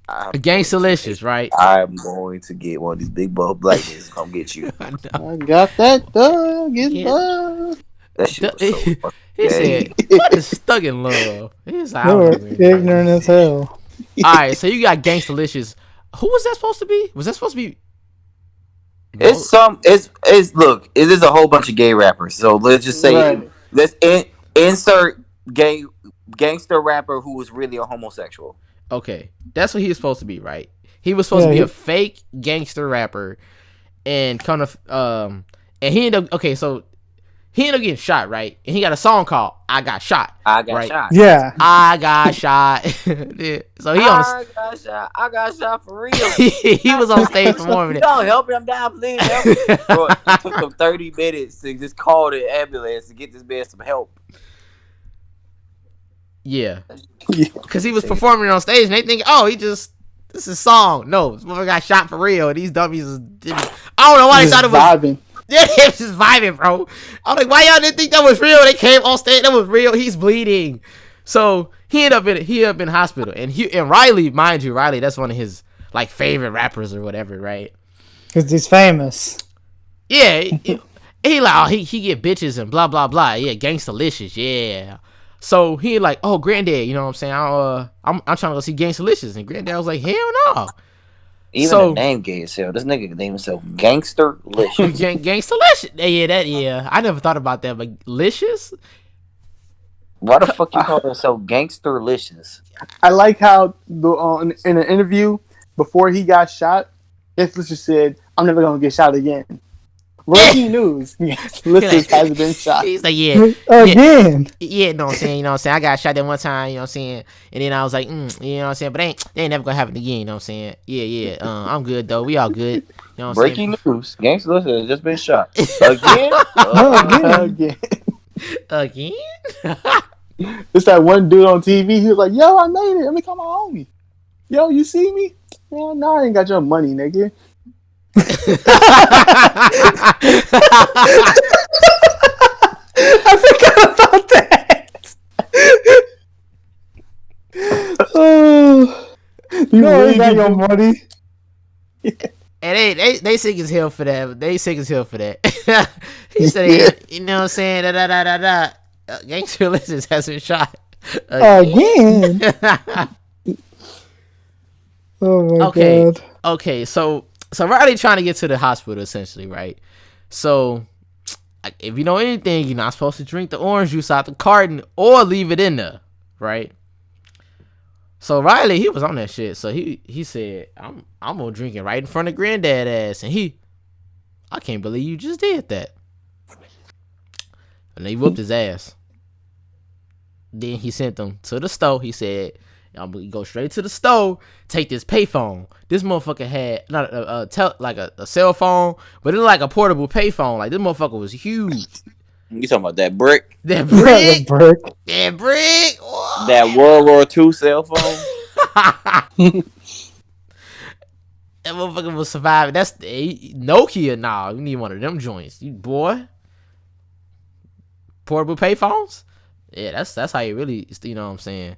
Gangstalicious, right? I'm going to get one of these big buff black niggas to come get you. I got that dog. That shit was so fucking he said, "What is stuck in love?" He's like, ignorant as hell. All right, so you got Gangstalicious. Who was that supposed to be? Was that supposed to be? It's look. It is a whole bunch of gay rappers. So let's just say let's insert gangster rapper who was really a homosexual. Okay, that's what he was supposed to be, right? He was supposed to be a fake gangster rapper, and kind of and he ended up he ended up getting shot, right? And he got a song called "I Got Shot." I got shot. Yeah, I got shot. So I got shot for real. He was on stage performing it. Don't help me, I'm down, please help me. Bro, it took them 30 minutes to just call the ambulance to get this man some help. Yeah, because he was performing it on stage, and they think, oh, this is a song. No, this motherfucker got shot for real. And these dummies didn't. I don't know why they thought it was vibing. Yeah, he was just vibing, bro. I'm like, why y'all didn't think that was real? They came on stage, that was real. He's bleeding. So he ended up in hospital, and Riley, mind you, that's one of his like favorite rappers or whatever, right? Because he's famous. Yeah, he like, oh, he get bitches and blah blah blah. Yeah, Gangstalicious, yeah. So he like, oh, granddad, you know what I'm saying? I'm trying to go see Gangstalicious, and granddad was like, hell no. Even the name gay as hell. This nigga named himself Gangsterlicious. Gangsterlicious. Yeah. I never thought about that, but licious? Why the fuck you call himself Gangsterlicious? I like how in an interview before he got shot, Gangstalicious said, "I'm never gonna get shot again." Breaking news. Gangstalicious has been shot. He's like, yeah. Again. Yeah, you know what I'm saying? I got shot that one time, you know what I'm saying? And then I was like, you know what I'm saying? But they ain't never gonna happen again, you know what I'm saying? Yeah. I'm good though. We all good. You know what I'm Breaking saying? news. Gangstalicious has just been shot. Again? Again? It's that one dude on TV. He was like, "Yo, I made it. Let me call my homie. Yo, you see me? Well, no, I ain't got your money, nigga." I forgot about that. Oh, you really got your money. And they sick as hell for that. They sick as hell for that. He said, you know what I'm saying? Gangstalicious has been shot again. Oh my god. Okay, so Riley trying to get to the hospital essentially, right? So if you know anything, you're not supposed to drink the orange juice out the carton or leave it in there, right? So Riley, he was on that shit. So he said, I'm gonna drink it right in front of granddad ass. And I can't believe you just did that. And they whooped his ass. Then he sent them to the store. He said, I'm gonna go straight to the store, take this payphone. This motherfucker had not a cell phone, but it was like a portable payphone. Like this motherfucker was huge. You talking about that brick? That brick. Whoa. That World War II cell phone. That motherfucker was surviving. That's Nokia. Nah, you need one of them joints, you boy. Portable payphones. Yeah, that's how you really, you know what I'm saying,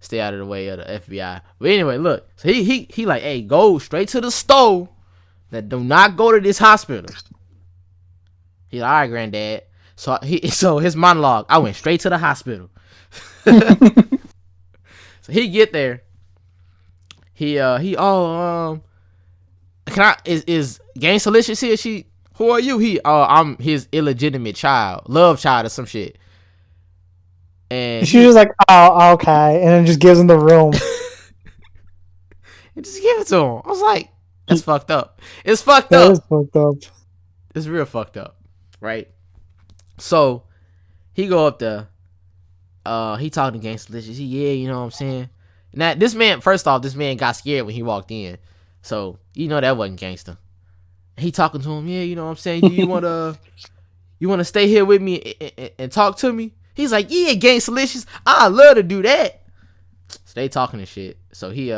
stay out of the way of the FBI. But anyway, look. So he like, hey, go straight to the store. That do not go to this hospital. He's like, all right, granddad. So his monologue, I went straight to the hospital. So he get there. Can I is Gangsta-licious here? Who are you? I'm his illegitimate love child or some shit. And she's just like, oh, okay, and then just gives him the room. And just give it to him. I was like, that's fucked up. It's fucked up. That is fucked up. It's real fucked up, right? So he go up there. He talking to Gangsta-licious. Yeah, you know what I'm saying. Now this man got scared when he walked in, so you know that wasn't gangster. He talking to him. Yeah, you know what I'm saying. Do you wanna stay here with me and talk to me? He's like, yeah, Gangsta-licious. I love to do that. So they talking and shit. So he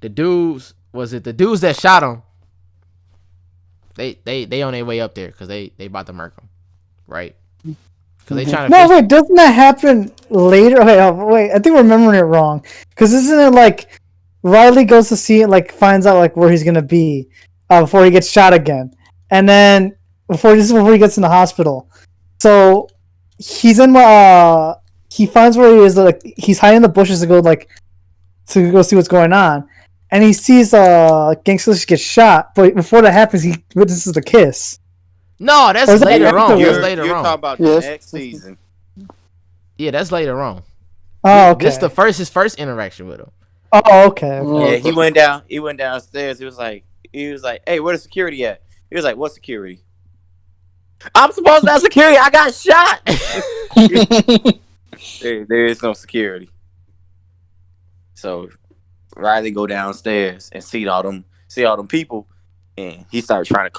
the dudes that shot him, they on their way up there because they about to murk him, right? Because they trying to wait, doesn't that happen later? Wait, I think we're remembering it wrong. Because isn't it like Riley goes to see it, like finds out like where he's gonna be before he gets shot again, and then before he gets in the hospital. So he's in he finds where he is, like he's hiding in the bushes to go see what's going on. And he sees Gangsta get shot, but before that happens, he witnesses the kiss. No, that's later on. You're talking about the next season. Yeah, that's later on. Oh, okay. This his first interaction with him. Oh, okay. Yeah, he went downstairs. He was like, hey, where's the security at? He was like, what security? I'm supposed to have security. I got shot. there is no security. So Riley go downstairs and see all them people, and he started trying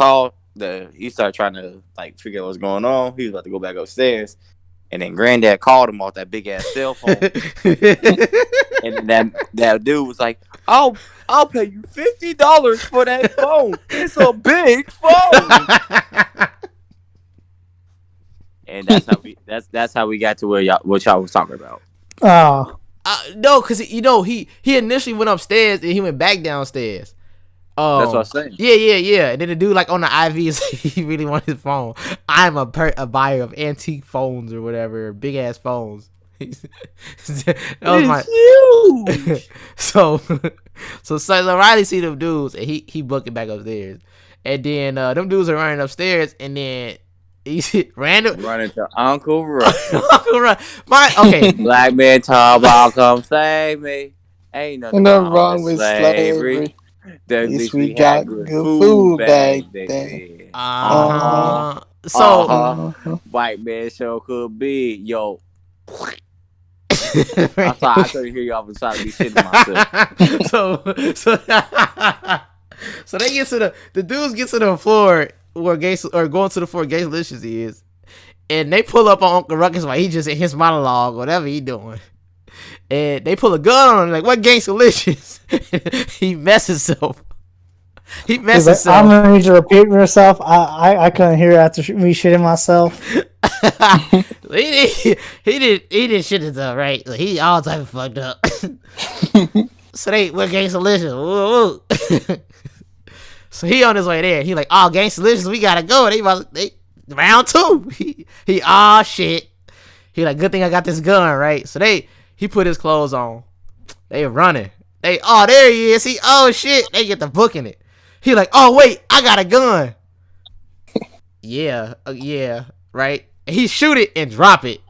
to like figure out what's going on. He was about to go back upstairs, and then Granddad called him off that big ass cell phone, and then that dude was like, I'll pay you $50 for that phone. It's a big phone. And that's how we got to what y'all was talking about. Oh. No, because he initially went upstairs and he went back downstairs. That's what I'm saying. Yeah. And then the dude like on the IV is he really wanted his phone. I'm a buyer of antique phones or whatever, big ass phones. That was my huge. So Riley see them dudes and he booking back upstairs, and then them dudes are running upstairs, and then he's running to Uncle Russ. Uncle Russ. Okay. Black man talk about come save me. Ain't nothing wrong with slavery. At least we got good food back then. White man show could be yo. I'm sorry, I couldn't hear y'all. I was trying to be shitting myself. So they get to the dudes get to the floor where going to the floor Gangsta-licious is, and they pull up on Uncle Ruckus while he just in his monologue, whatever he doing, and they pull a gun on him like, what Gangsta-licious? He messes himself. I'm gonna need you to repeat yourself. I couldn't hear after me shitting myself. he did shit himself, right? Like, he all type of fucked up. So what Gangsta-licious? Woo. So he on his way there. He like, oh, Gangsta-licious, we gotta go. They round two. He shit. He like, good thing I got this gun, right? So he put his clothes on. They running. There he is. Shit. They get the booking it. He like, oh wait, I got a gun. Yeah, right. And he shoot it and drop it.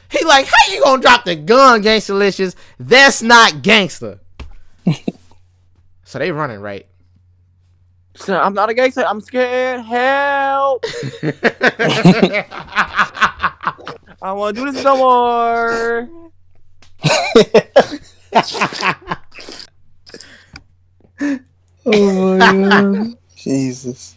He like, how you gonna drop the gun, Gangsta-licious? That's not gangster. So they running, right? So I'm not a gangster. I'm scared. Help! I don't want to do this no more. Oh my god. Jesus.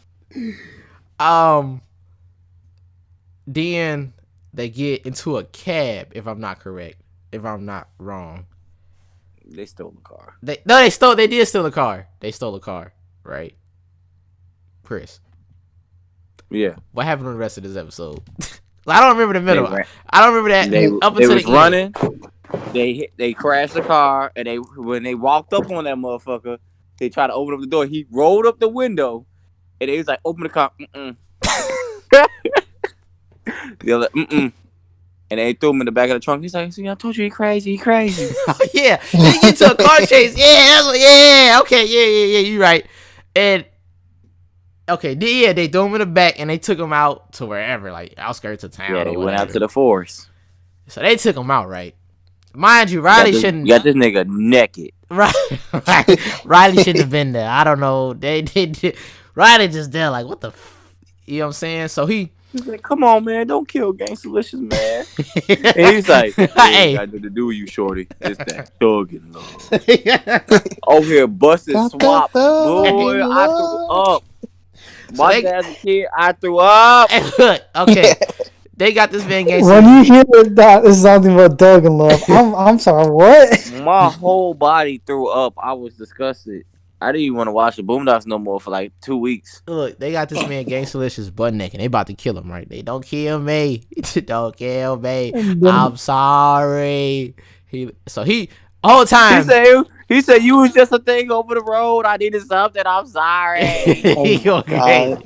Then they get into a cab, if I'm not correct. If I'm not wrong. They stole the car. They did steal the car. They stole the car, right? Chris. Yeah. What happened on the rest of this episode? I don't remember the middle. I don't remember that. They was running. They crashed the car, and when they walked up on that motherfucker, they tried to open up the door. He rolled up the window, and they was like, "Open the car." The other, and they threw him in the back of the trunk. He's like, "See, I told you he crazy. He crazy." Oh, yeah, they get to a car chase. Yeah, okay, yeah. You right. And okay, yeah, they threw him in the back and they took him out to wherever, like outskirts of town. Yeah, or they whatever. went out to the forest. So they took him out, right? Mind you, Riley shouldn't. Got this nigga naked. Right. Riley shouldn't have been there. I don't know. They did. Riley just there, like, what the. You know what I'm saying? So he's like, "Come on, man, don't kill Gangsta-licious, man." And he's like, "Hey, got nothing to do with you, shorty. It's that thuggin' love." Over here, busted swap, boy. I threw up. My dad's a kid. I threw up. Okay, they got this man Gangsta. When you hear that, it's something about Doug and Love. I'm sorry, what? My whole body threw up. I was disgusted. I didn't even want to watch the Boondocks no more for like 2 weeks. Look, they got this man Gangsta-licious butt naked. They about to kill him, right? They don't kill me. Don't kill me. I'm sorry. Whole time. He said you was just a thing over the road. I needed something. I'm sorry. Okay.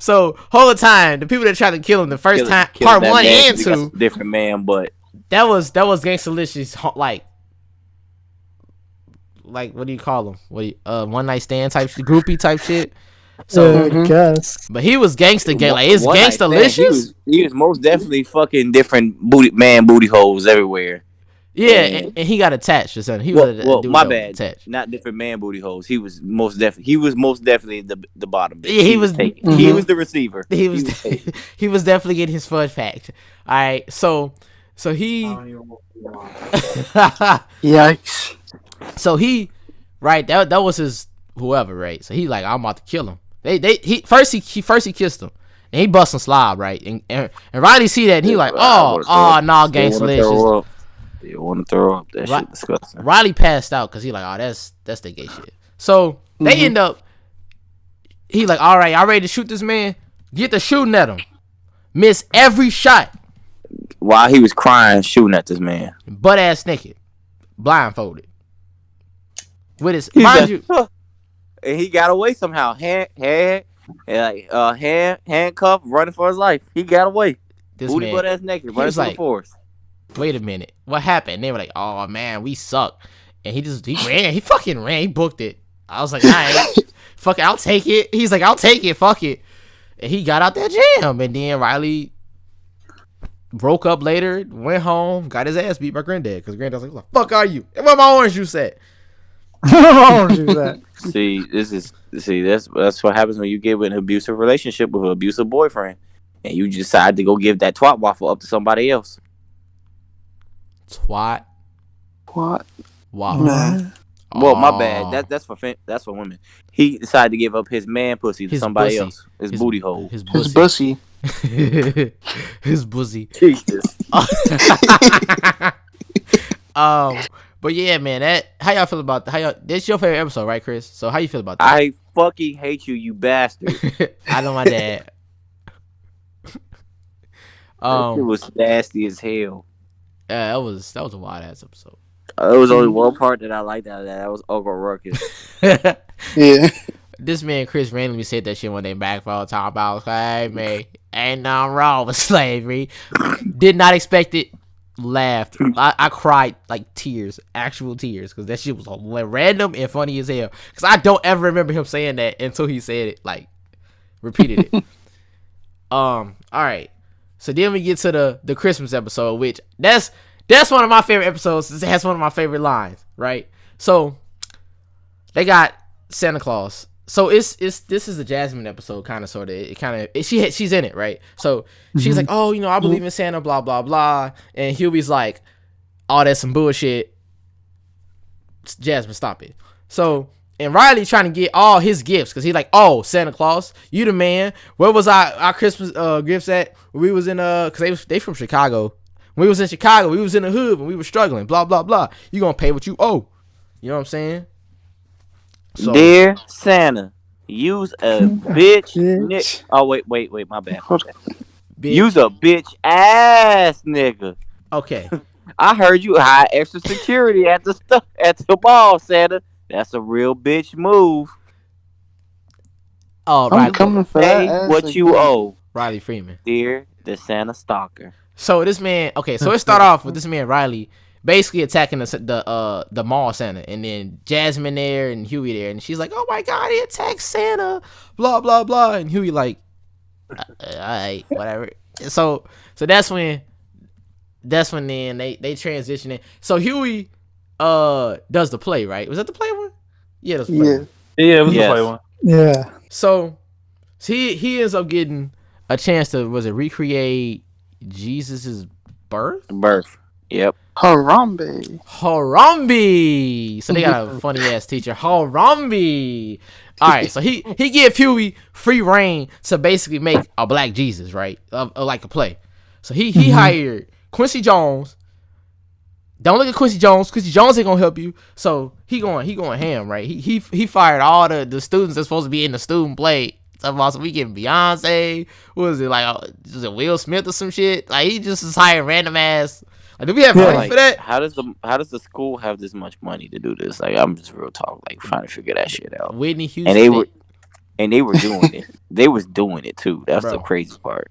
So whole time, the people that tried to kill him the first time, part 1 and 2, different man, but that was Gangsta-licious, like what do you call them? One night stand type shit, groupie type shit. So I guess. But he was gangsta gay, like it's Gangsta-licious. He was most definitely fucking different booty holes everywhere. Yeah, and he got attached or something. He was my bad. Attached. Not different man booty holes. He was most definitely the bottom. Yeah, he was the receiver. He was definitely getting his fun fact. All right, so he. Yikes. So he, right, that was his whoever, right? So he like, I'm about to kill him. He first kissed him, and he bust some slob, right? And Riley see that, and he like, nah, Gangsta-licious. You want to throw up? That shit disgusting. Riley passed out because he like, that's the gay shit. So they end up, he like, all right, y'all ready to shoot this man? Get to shooting at him. Miss every shot. While he was crying, shooting at this man. Butt ass naked. Blindfolded. With his, and he got away somehow. Handcuffed, running for his life. He got away. Booty butt ass naked, running for the forest. Wait a minute, what happened? And they were like, oh man, we suck. And he ran. He fucking ran. He booked it. I was like, all right, fuck it, I'll take it. He's like, I'll take it, fuck it. And he got out that jam. And then Riley broke up later, went home, got his ass beat by Granddad. Because Granddad was like, what the fuck are you? And where my orange juice at? See, that's what happens when you get in an abusive relationship with an abusive boyfriend. And you decide to go give that twat waffle up to somebody else. Twat. What? Wow. Man. Well, my bad. That's for women. He decided to give up his man pussy to somebody else. His booty hole. His pussy. His pussy. Jesus. But yeah, man. How y'all feel about this? Your favorite episode, right, Chris? So how you feel about that? I fucking hate you bastard. I know my dad. It was nasty as hell. Yeah, that was a wild ass episode. There was only one part that I liked out of that. That was Uncle Ruckus. Yeah. This man Chris randomly said that shit when they back for all the time about, hey man, ain't nothing wrong with slavery. Did not expect it. Laughed. I cried like tears, actual tears, because that shit was random and funny as hell. Because I don't ever remember him saying that until he said it, like repeated it. All right. So then we get to the Christmas episode, which that's one of my favorite episodes. It has one of my favorite lines, right? So they got Santa Claus. So this is a Jasmine episode, kind of, sort of. She's in it, right? So she's like, oh, I believe in Santa, blah blah blah, and Huey's like, oh, that's some bullshit. Jasmine, stop it. So. And Riley trying to get all his gifts because he's like, oh, Santa Claus, you the man. Where was our Christmas gifts at? We was in because they from Chicago. When we was in Chicago, we was in the hood when we were struggling. Blah blah blah. You gonna pay what you owe. You know what I'm saying? So, dear Santa, use a bitch. Oh wait, my bad. Use a bitch ass nigga. Okay. I heard you hide extra security at the ball, Santa. That's a real bitch move. Oh, I'm coming for that. What you owe, Riley Freeman. dear The Santa stalker. So this man, okay, so it start off with this man Riley basically attacking the mall Santa, and then Jasmine there and Huey there, and she's like, "Oh my God, he attacked Santa," blah blah blah, and Huey like, "All right, whatever." So that's when then they transition it. So Huey does the play, right? Was that the play one? Yeah, that's the play one. Yeah, it was the play one. Yeah. So he ends up getting a chance to recreate Jesus's birth. Yep. Harambe. So they got a funny ass teacher, Harambe. All right, so he gave Huey free reign to basically make a black Jesus, right? Like a play. So he hired Quincy Jones. Don't look at Quincy Jones. Quincy Jones ain't gonna help you. So he going ham, right? He fired all the students that's supposed to be in the student play. Talking about, so we getting Beyonce. What was it like? Was it Will Smith or some shit? Like he just is hiring random ass. Like, do we have money for that? How does the school have this much money to do this? Like, I'm just real talk, like trying to figure that shit out. Whitney Houston, and they were doing it. They was doing it too. That's the crazy part,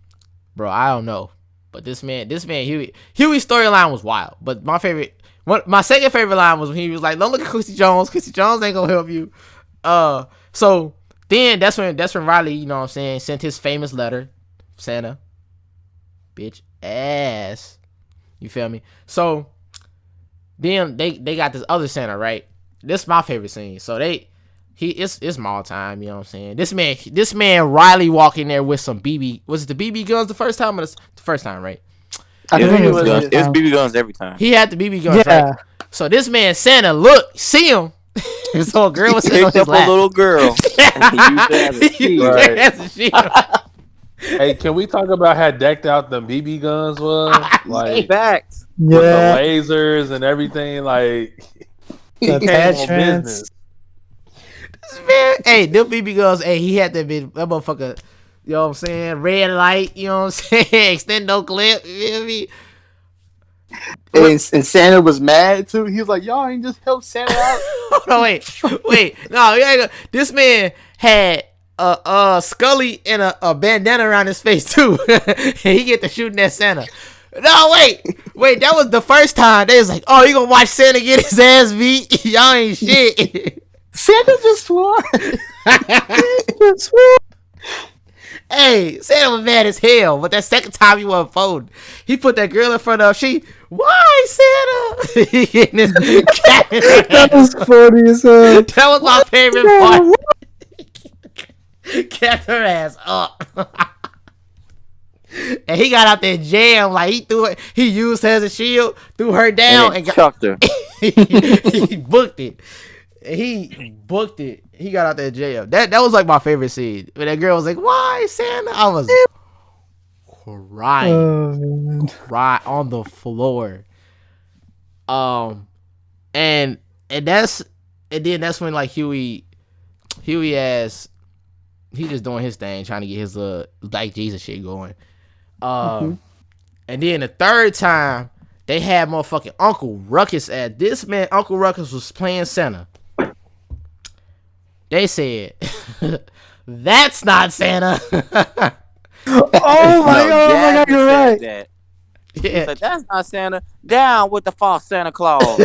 bro. I don't know, but this man Huey's storyline was wild. But my second favorite line was when he was like, "Don't look at Quincy Jones. Quincy Jones ain't gonna help you." So then that's when Riley, you know what I'm saying, sent his famous letter, Santa, bitch ass. You feel me? So then they got this other Santa, right? This is my favorite scene. So it's mall time, you know what I'm saying? This man Riley walking there with some BB. Was it the BB guns the first time or the first time, right? I think it was BB guns every time. He had the BB guns, right? So this man Santa see him. So a girl was sitting on his lap. A little girl. He used that as a shield. Hey, can we talk about how decked out the BB guns was? Like, facts. With the lasers and everything, like the attachments. Hey, them BB guns. Hey, he had that motherfucker. You know what I'm saying? Red light. You know what I'm saying? Extendo clip. You feel me? And Santa was mad too. He was like, "Y'all ain't just help Santa out." No, wait. No, this man had Scully and a bandana around his face too. And he get to shooting at Santa. No, wait. That was the first time they was like, "Oh, you gonna watch Santa get his ass beat? Y'all ain't shit." Santa just swore. Hey, Santa was mad as hell, but that second time he wasn't folding. He put that girl in front of why Santa? That was funny as hell. That was my favorite part. Kept her ass up. And he got out there jam, like he used her as a shield, threw her down and chucked her. He booked it. He got out there jail. That was like my favorite scene. When that girl was like, "Why Santa?" I was crying, cry on the floor. And then that's when like Huey has, he just doing his thing, trying to get his Black Jesus shit going. And then the third time they had motherfucking Uncle Ruckus at this man. Uncle Ruckus was playing Santa. They said, "That's not Santa." Oh my god, you're right. That. Yeah, like, that's not Santa. Down with the false Santa Claus.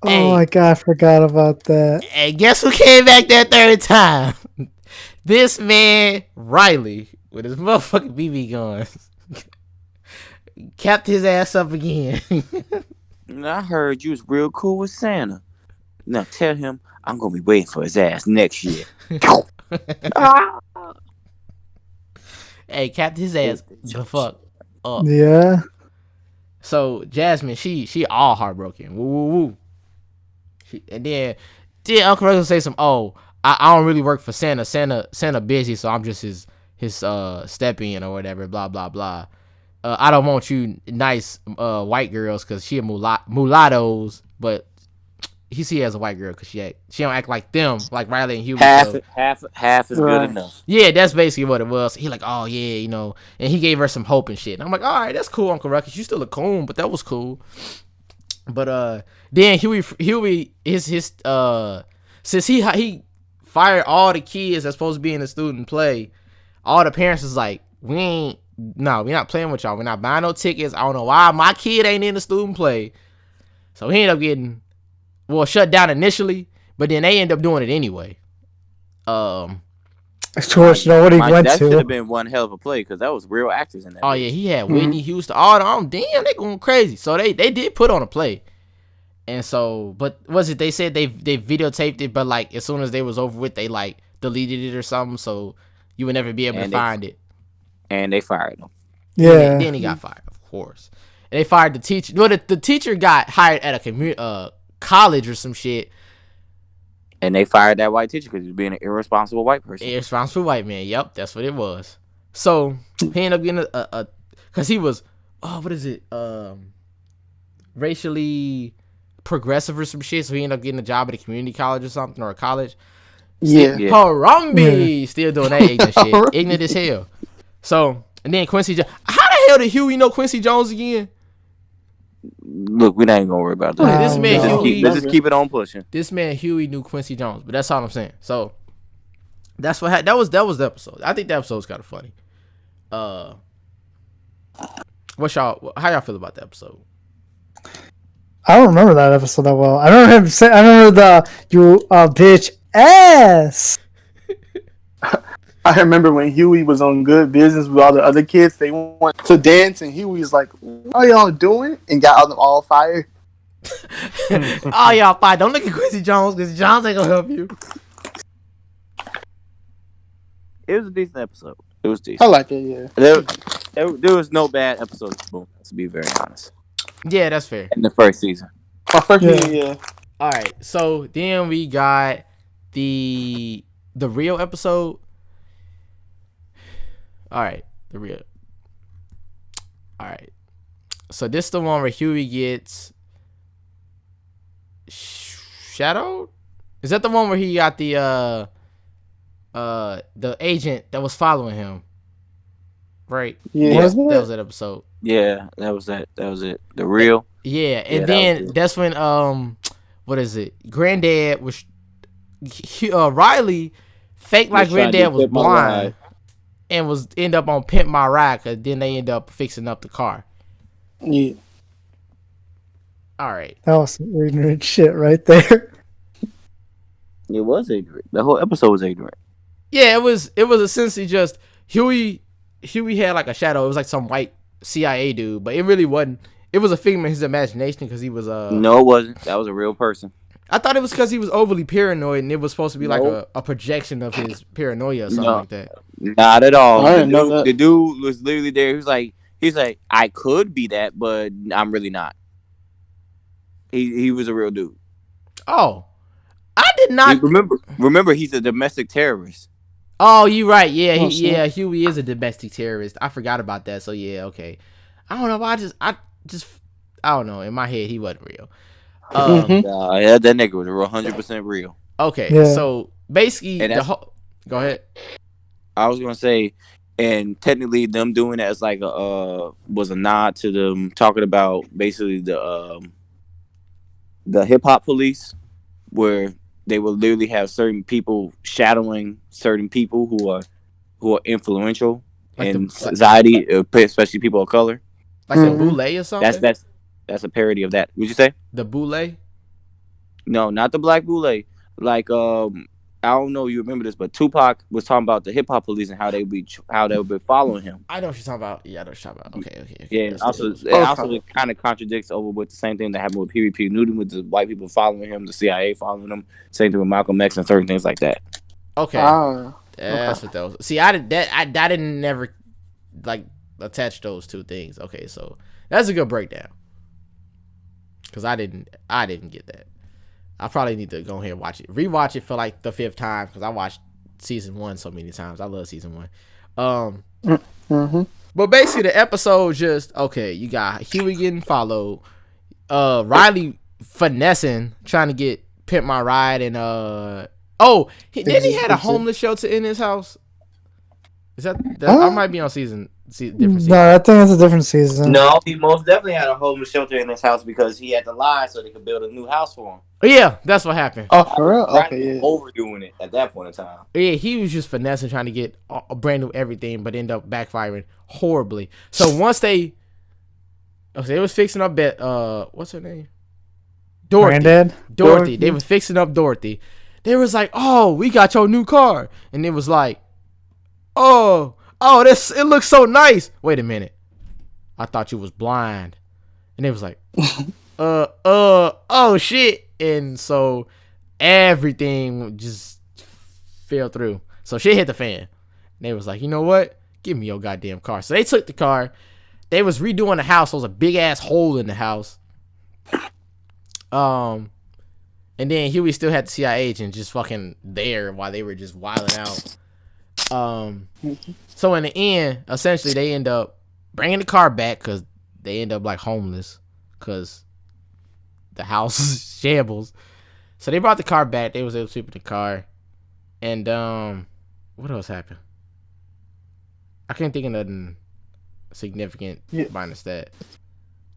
Oh my god, I forgot about that. And guess who came back that third time? This man Riley with his motherfucking BB guns capped his ass up again. I heard you was real cool with Santa. Now tell him I'm gonna be waiting for his ass next year. Hey, capped his ass the fuck up. Yeah. So Jasmine, she all heartbroken. Woo. And then Uncle Ruckus say some, I don't really work for Santa. Santa busy, so I'm just his step-in or whatever, blah blah blah. I don't want you nice white girls because she a mulattoes, but he see her as a white girl because she don't act like them, like Riley and Huey. Half is good enough. Yeah, that's basically what it was. He like, oh yeah, and he gave her some hope and shit. And I'm like, all right, that's cool, Uncle Ruckus. You still a coon, but that was cool. But then Huey his since he fired all the kids that's supposed to be in the student play, all the parents was like, we not playing with y'all. We're not buying no tickets. I don't know why my kid ain't in the student play. So he ended up getting, shut down initially, but then they end up doing it anyway. Of course, what he went that to. should have been one hell of a play because that was real actors in that. Oh yeah, he had Whitney Houston. Oh damn, they going crazy. So they did put on a play, and so but was it? They said they videotaped it, but like as soon as they was over with, they like deleted it or something, so you would never be able to find it. And they fired him. Yeah. Then he got fired, of course. And they fired the teacher. Well, the teacher got hired at a college or some shit. And they fired that white teacher because he was being an irresponsible white person. Irresponsible white man. Yep, that's what it was. So he ended up getting because he was, what is it? Racially progressive or some shit. So he ended up getting a job at a community college or something, or a college. Harambe, still doing that ignorant shit. Ignorant as hell. So, and then Quincy Jones. How the hell did Huey know Quincy Jones again? Look, we not even gonna worry about that. This man Huey, let's just keep it on pushing. This man Huey knew Quincy Jones, but that's all I'm saying. So that's what that was the episode. I think the episode was kind of funny. How y'all feel about the episode? I don't remember that episode that well. I remember him say, I remember the you bitch ass. I remember when Huey was on Good Business with all the other kids. They went to dance, and Huey was like, "What are y'all doing?" and got them all fired. Oh, y'all fired. Don't look at Quincy Jones because Jones ain't gonna help you. It was a decent episode. It was decent. I like it. Yeah. There was no bad episodes of Boondocks, to be very honest. Yeah, that's fair. In the first season. My first season, yeah. All right, so then we got the real episode. All right, the real. All right, so this is the one where Huey gets shadowed. Is that the one where he got the agent that was following him? Right. Yeah. That was that episode. Yeah, that was that. That was it. The real. Yeah, and then that's when what is it? Granddad was Riley faked like Granddad was blind and was end up on Pimp My Ride, because then they end up fixing up the car. Yeah. All right. That was some ignorant shit right there. It was ignorant. The whole episode was ignorant. Yeah, it was essentially just Huey had like a shadow. It was like some white CIA dude, but it really wasn't. It was a figment of his imagination because he was No, it wasn't. That was a real person. I thought it was because he was overly paranoid, and it was supposed to be like a projection of his paranoia or something like that. Not at all. I didn't know that. The dude was literally there. He's like, I could be that, but I'm really not. He was a real dude. Oh, I did not remember he's a domestic terrorist. Oh, you right. Yeah, Huey is a domestic terrorist. I forgot about that. So yeah, okay. I don't know. I don't know. In my head, he wasn't real. Yeah, that nigga was 100% real. Okay, yeah. So basically, go ahead. I was gonna say, and technically, them doing that is like was a nod to them talking about basically the hip hop police, where they will literally have certain people shadowing certain people who are influential like in society, especially people of color. Like the Boule or something. That's a parody of that. Would you say the Boule? No, not the Black Boule. Like I don't know if you remember this, but Tupac was talking about the hip hop police and how they would be following him. I know what you're talking about. Yeah, I know what you're talking about. Okay. Yeah, it kind of contradicts over with the same thing that happened with PvP Newton, with the white people following him, the CIA following him, same thing with Malcolm X and certain things like that. Okay, that's what that was. See, I didn't never like attach those two things. Okay, so that's a good breakdown because I didn't get that. I probably need to go ahead and rewatch it for like the 5th time because I watched season 1 so many times. I love season 1. But basically the episode just you got Huey getting followed, Riley finessing, trying to get Pimp My Ride, and then he had a homeless shelter in his house. Is that I might be on season different season. No, I think it's a different season. No, he most definitely had a homeless shelter in his house because he had to lie so they could build a new house for him. Oh, yeah, that's what happened. Oh, for real? Right, Okay, yeah. overdoing it at that point in time. Yeah, he was just finessing, trying to get a brand new everything, but ended up backfiring horribly. So once they was fixing up what's her name? Dorothy. Granddad? Dorothy. They was fixing up Dorothy. They was like, "Oh, we got your new car," and it was like, "Oh, it looks so nice." Wait a minute, I thought you was blind, and it was like, oh shit, and so everything just fell through. So shit hit the fan. And they was like, you know what? Give me your goddamn car. So they took the car. They was redoing the house. There was a big ass hole in the house. And then Huey still had the CIA agent just fucking there while they were just wilding out. So in the end, essentially they end up bringing the car back because they end up like homeless because the house shambles. So they brought the car back. They was able to sleep in the car. And what else happened? I can't think of nothing significant minus that.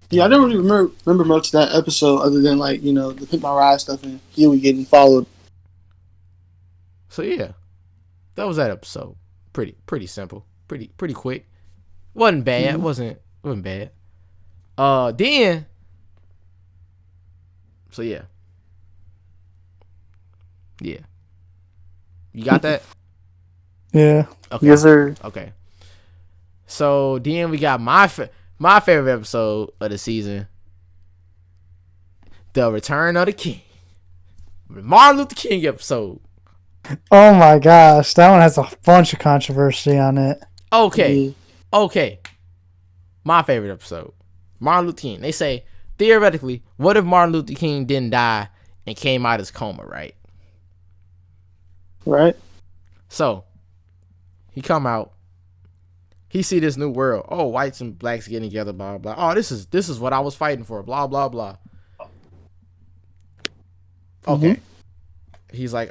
Yeah, I don't really remember much of that episode other than like, you know, the Pick My Ride stuff and Huey getting followed. So yeah, that was that episode. Pretty simple. Pretty quick. Wasn't bad. Mm-hmm. Wasn't bad. Then. So yeah. Yeah. You got that? Yeah. Okay. Yes, sir. Okay. So then we got my favorite episode of the season, The Return of the King. Martin Luther King episode. Oh my gosh, that one has a bunch of controversy on it. Okay. My favorite episode. Martin Luther King. They say, theoretically, what if Martin Luther King didn't die and came out of his coma, right? Right. So, he come out. He see this new world. Oh, whites and blacks getting together, blah, blah. Oh, this is what I was fighting for, blah, blah, blah. Okay. He's like,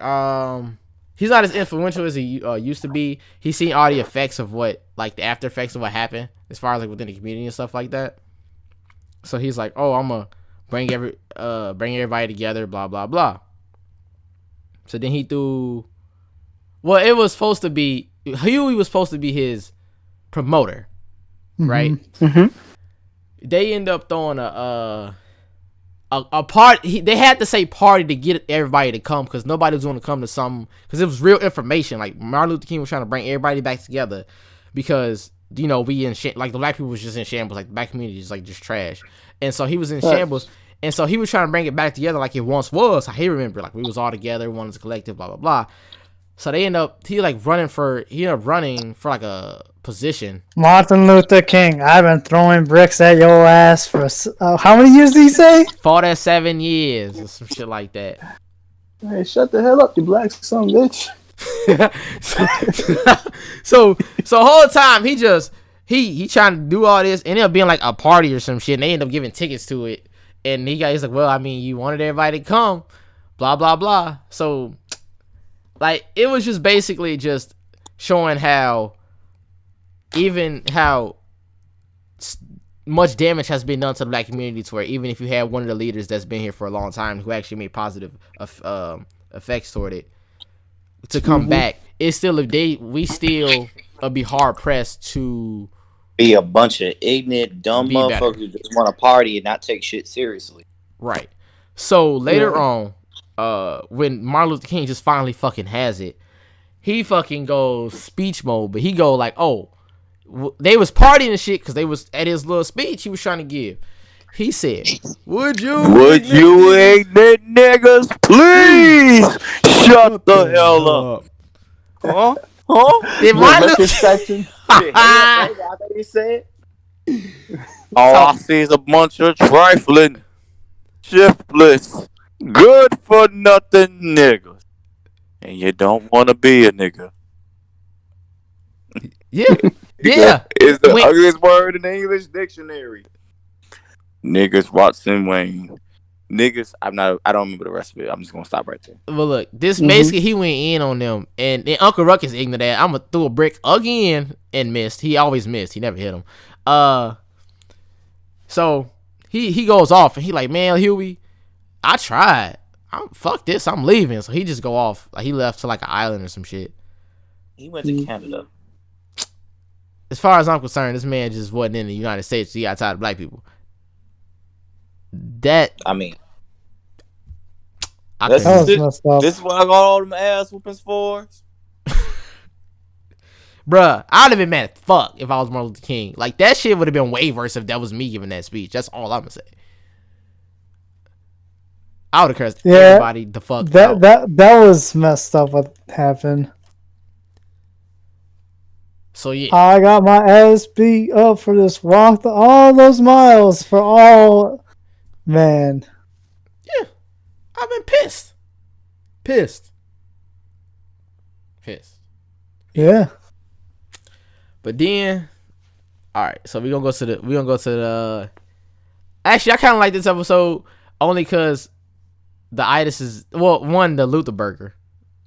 he's not as influential as he used to be. He's seen all the effects of what, like the after effects of what happened, as far as like within the community and stuff like that. So he's like, oh, I'm gonna bring everybody together, blah, blah, blah. So then he threw, well, it was supposed to be, Huey was supposed to be his promoter, right? Mm-hmm. They end up throwing a party. They had to say party to get everybody to come because nobody was going to come to something because it was real information. Like Martin Luther King was trying to bring everybody back together because we like the black people was just in shambles, like the black community is like just trash, and so he was in shambles, and so he was trying to bring it back together like it once was. How he remembered, like we was all together, one was a collective, blah blah blah. So he ended up running for like a position. Martin Luther King, I've been throwing bricks at your ass for how many years did he say? Fought at 7 years or some shit like that. Hey, shut the hell up, you black son bitch. so whole time he trying to do all this and it'll be like a party or some shit and they end up giving tickets to it and he's like, well, I mean, you wanted everybody to come, blah blah blah. So like it was just basically just showing how much damage has been done to the black community to where even if you have one of the leaders that's been here for a long time who actually made positive effects toward it to come back, it's still we still be hard pressed to be a bunch of ignorant, dumb motherfuckers who just want to party and not take shit seriously. Right. So later on, when Martin Luther King just finally fucking has it, he fucking goes speech mode, but he go like, oh, they was partying and shit because they was at his little speech he was trying to give. He said, Would you ignorant niggas please shut the hell up? Huh? Did Martin Luther section? I think he said. All I see is a bunch of trifling, shiftless, good for nothing niggas. And you don't want to be a nigga. Yeah. Yeah. It's the ugliest word in the English dictionary. Niggas Watson Wayne. niggas. I don't remember the rest of it. I'm just gonna stop right there. But look, this basically he went in on them, and then Uncle Ruckus ignored that. I'm gonna throw a brick again and missed. He always missed. He never hit him. So he goes off and he like, man, Huey, I tried. Fuck this. I'm leaving. So he just go off. Like he left to like an island or some shit. He went to Canada. As far as I'm concerned, this man just wasn't in the United States. He outside of black people. This was messed up. This is what I got all them ass whoopings for. Bruh, I'd have been mad as fuck if I was Martin Luther King. Like, that shit would have been way worse if that was me giving that speech. That's all I'm gonna say. I would have cursed everybody the fuck out. That was messed up what happened. So, yeah. I got my ass beat up for this walk all those miles for all... Man. Yeah. I've been pissed. Pissed. Yeah. But then, all right. So we're gonna go to the. Actually, I kind of like this episode only because the itis is the Luther Burger,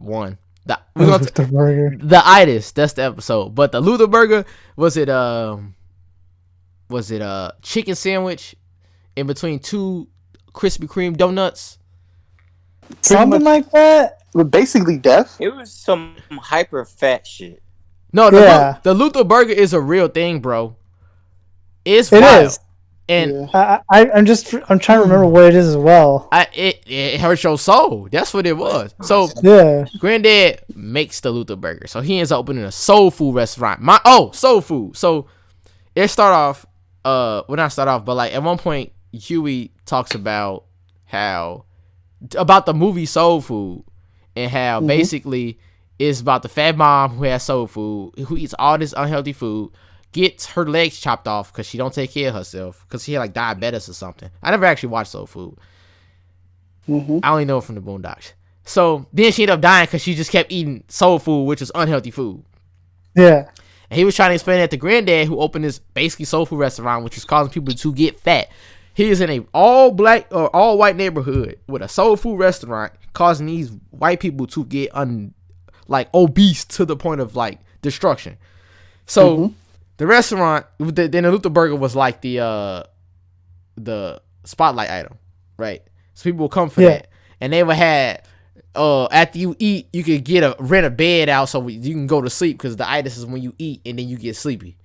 the burger. The itis. That's the episode. But the Luther Burger was it chicken sandwich in between two Krispy Kreme donuts. Something like that. But basically death. It was some hyper fat shit. No, the Luther Burger is a real thing, bro. It wild. Is. And I'm trying to remember what it is as well. It hurts your soul. That's what it was. So Granddad makes the Luther Burger. So he ends up opening a soul food restaurant. Soul food. So it start off. But like at one point Huey talks about about the movie Soul Food and how basically it's about the fat mom who has soul food, who eats all this unhealthy food, gets her legs chopped off because she don't take care of herself because she had like diabetes or something. I never actually watched Soul Food. I only know it from the Boondocks. So then she ended up dying because she just kept eating soul food, which is unhealthy food. Yeah. And he was trying to explain that to Granddad, who opened this basically soul food restaurant, which is causing people to get fat. He is in a all black or all white neighborhood with a soul food restaurant, causing these white people to get obese to the point of like destruction. So the restaurant, then the Luther Burger was like the spotlight item, right? So people will come for that, and they would have after you eat, you could rent a bed out so you can go to sleep because the itis is when you eat and then you get sleepy.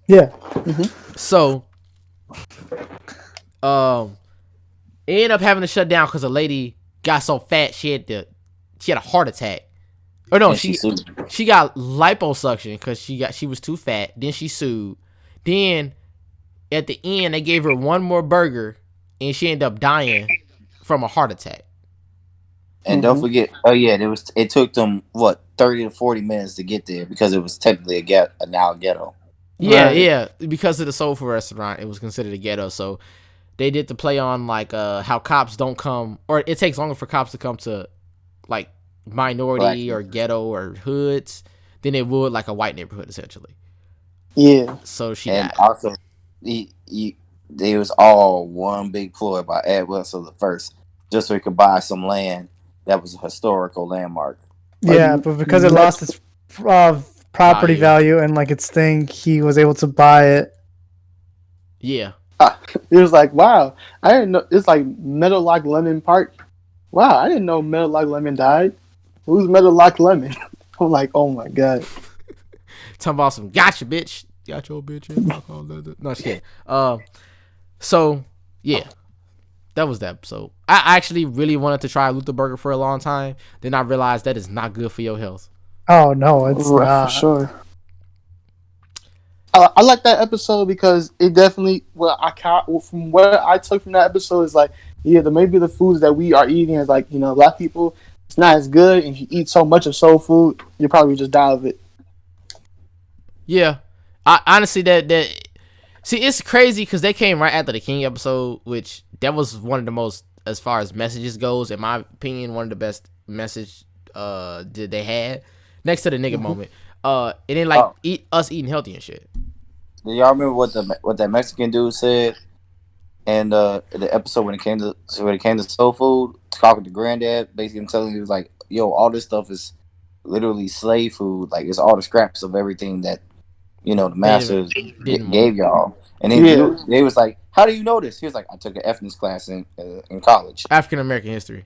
Yeah. So, it ended up having to shut down because a lady got so fat she had a heart attack. Or no, she got liposuction because she was too fat. Then she sued. Then at the end they gave her one more burger and she ended up dying from a heart attack. And don't forget, it took them 30 to 40 minutes to get there because it was technically a ghetto. Yeah, right? Yeah, because of the soul food restaurant, it was considered a ghetto. So they did the play on like how cops don't come, or it takes longer for cops to come to like minority or ghetto or hoods than it would like a white neighborhood essentially. Yeah. So she and died. Also, it was all one big ploy by Ed Wilson the first, just so he could buy some land that was a historical landmark. Yeah, but because it lost its property value and like its thing, he was able to buy it. Yeah. It was like, wow, I didn't know. It's like Metal Lock Lemon Park. Wow, I didn't know Metal Lock Lemon died. Who's Metal Lock Lemon? I'm like, oh my god. Talking about some gotcha, bitch. Got your bitch. No, just kidding. So yeah, that was the episode. I actually really wanted to try Luther Burger for a long time. Then I realized that is not good for your health. Oh no, it's not. For sure. I like that episode because it definitely from what I took from that episode is like, maybe the foods that we are eating is like, black people, it's not as good, and if you eat so much of soul food, you probably just die of it. Yeah, I honestly see, it's crazy because they came right after the King episode, which that was one of the most, as far as messages goes, in my opinion, one of the best message that they had next to the nigga moment. And then eating healthy and shit. Do y'all remember what that Mexican dude said? And the episode when it came to soul food, talking to granddad, basically him telling he was like, "Yo, all this stuff is literally slave food. Like it's all the scraps of everything that the masters didn't gave y'all." And then they was like, "How do you know this?" He was like, "I took an ethnics class in college." African American history.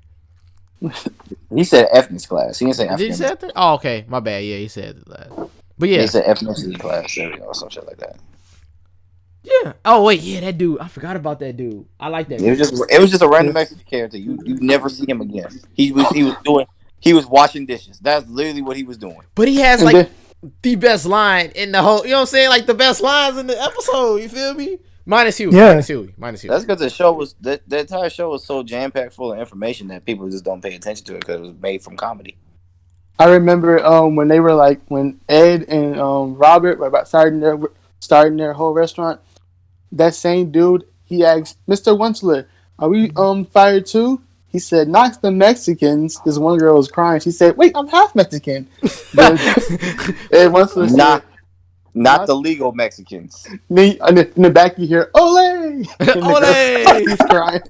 He said ethnics class. He didn't say Did he African. say that? Oh, okay, my bad. Yeah, he said that. But yeah, He said ethnicity class, or some shit like that. yeah. Oh wait, yeah, that dude. I forgot about that dude. I like that. It was just a random Mexican character. You never see him again. He was washing dishes. That's literally what he was doing. But he has like the best line in the whole. You know what I'm saying? Like the best lines in the episode. You feel me? Minus Huey. Yeah. Minus Huey. That's because the show was the entire show was so jam packed full of information that people just don't pay attention to it because it was made from comedy. I remember when they were like when Ed and Robert were about starting their whole restaurant. That same dude, he asked Mr. Wensler, "Are we fired too?" He said, "Not the Mexicans." This one girl was crying. She said, "Wait, I'm half Mexican." Ed Wensler said, Not the legal Mexicans. In the back you hear "Ole!" Ole! He's crying.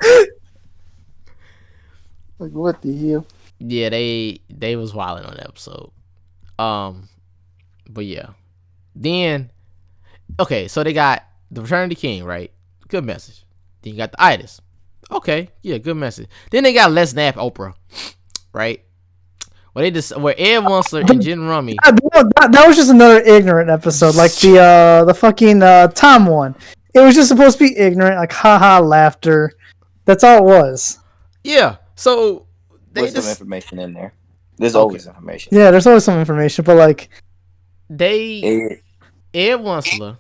Like what the hell? Yeah, they was wilding on that episode. But yeah. Then okay, so they got the Return of the King, right? Good message. Then you got the itis. Okay, yeah, good message. Then they got Let's Nap Oprah, right? Where Ed Wensler and Jen Rummy. That was just another ignorant episode, like the fucking Tom one. It was just supposed to be ignorant, like haha laughter. That's all it was. Yeah. So there's some information in there. There's always information. Yeah, there's always some information, but like Ed Wensler,